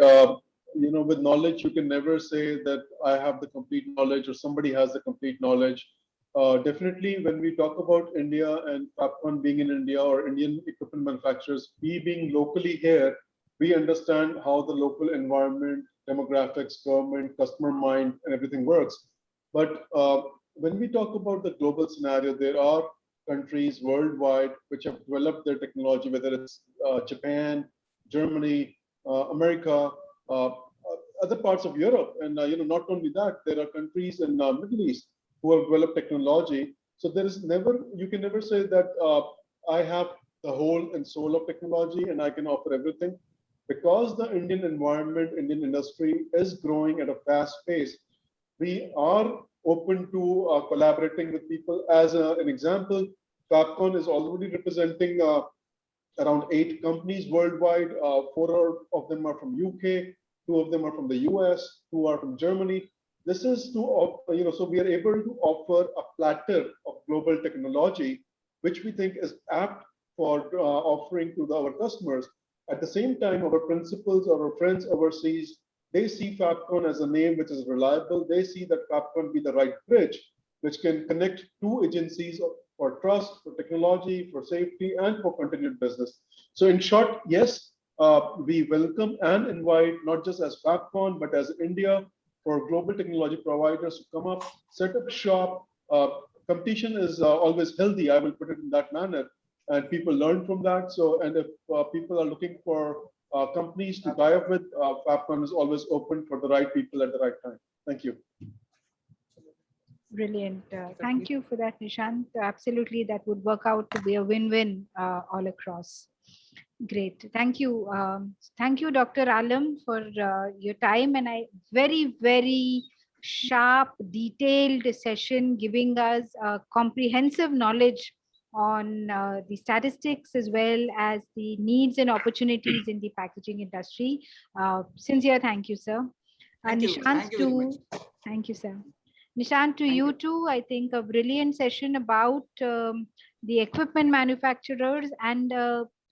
With knowledge, you can never say that I have the complete knowledge or somebody has the complete knowledge. Definitely, when we talk about India and Fabcon being in India or Indian equipment manufacturers, we being locally here, we understand how the local environment, demographics, government, customer mind, and everything works. But when we talk about the global scenario, there are countries worldwide which have developed their technology, whether it's Japan, Germany, America, other parts of Europe. And not only that, there are countries in the Middle East who have developed technology. So there is never, you can never say that I have the whole and soul of technology and I can offer everything. because the Indian environment, Indian industry is growing at a fast pace, we are open to collaborating with people. As an example, Fabcon is already representing around 8 companies worldwide. 4 of them are from UK, 2 of them are from the US, 2 are from Germany. This is to, so we are able to offer a platter of global technology, which we think is apt for offering to our customers. At the same time, our principals, our friends overseas, they see Fabcon as a name which is reliable. They see that Fabcon be the right bridge, which can connect 2 agencies for trust, for technology, for safety, and for continued business. So in short, yes, we welcome and invite, not just as Fabcon, but as India, for global technology providers to come up, set up shop. Competition is always healthy, I will put it in that manner, and people learn from that. So, and if people are looking for companies to tie up with, Fabcon is always open for the right people at the right time. Thank you. Brilliant. Thank you for that, Nishant. Absolutely, that would work out to be a win-win all across. Great. Thank you. Thank you, Dr. Alam, for your time and very sharp, detailed session, giving us comprehensive knowledge on the statistics as well as the needs and opportunities in the packaging industry. Sincere thank you, sir. Thank you. Thank you very much. Thank you, sir. Nishant, to you too, I think a brilliant session about the equipment manufacturers and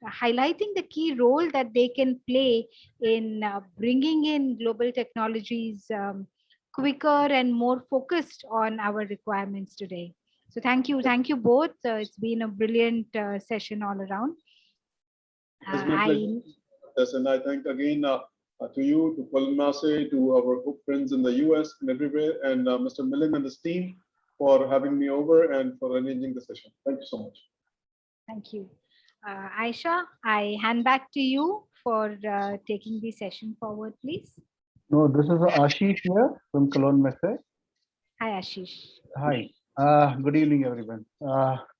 highlighting the key role that they can play in bringing in global technologies quicker and more focused on our requirements today. So thank you both. It's been a brilliant session all around. It's my pleasure. Yes, and I thank again to you, to Koelnmesse, to our good friends in the US and everywhere, and Mr. Millen and his team for having me over and for arranging the session. Thank you so much. Thank you. Aisha, I hand back to you for taking the session forward, please. No, this is Ashish here from Koelnmesse. Hi, Ashish. Hi. Good evening, everyone.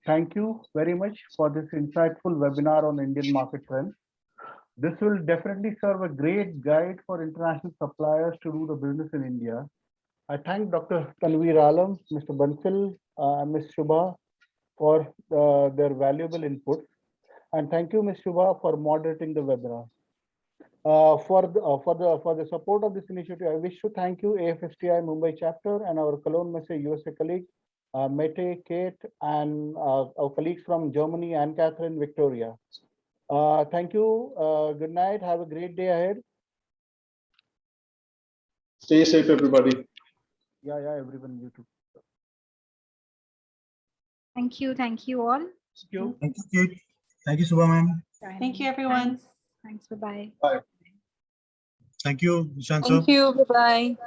Thank you very much for this insightful webinar on Indian market trends. This will definitely serve a great guide for international suppliers to do the business in India. I thank Dr. Tanveer Alam, Mr. Bansal, and Ms. Shubha for their valuable input. And thank you, Ms. Shubha, for moderating the webinar. For the support of this initiative, I wish to thank you, AFSTI Mumbai chapter, and our Koelnmesse USA colleague, Mette, Kate, and our colleagues from Germany, Anne Catherine, Victoria. Thank you. Good night. Have a great day ahead. Stay safe, everybody. Yeah, everyone, you too. Thank you all. Thank you. Thank you, Kate. Thank you, Subha ma'am. Thank you, everyone. Thanks. Bye-bye. Bye. Thank you, Nishant sir. Thank you. Bye-bye.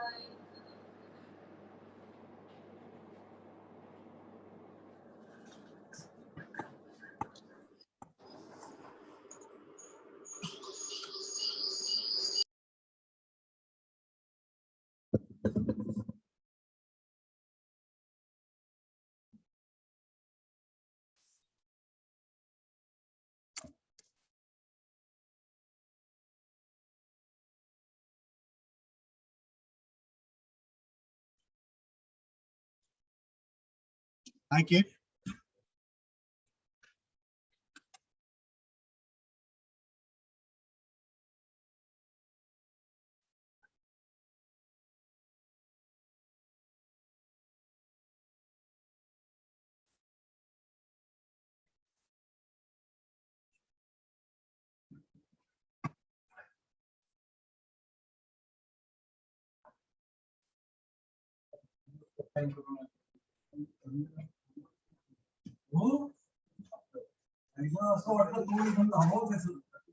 Hi, Kate. Thank you. Who?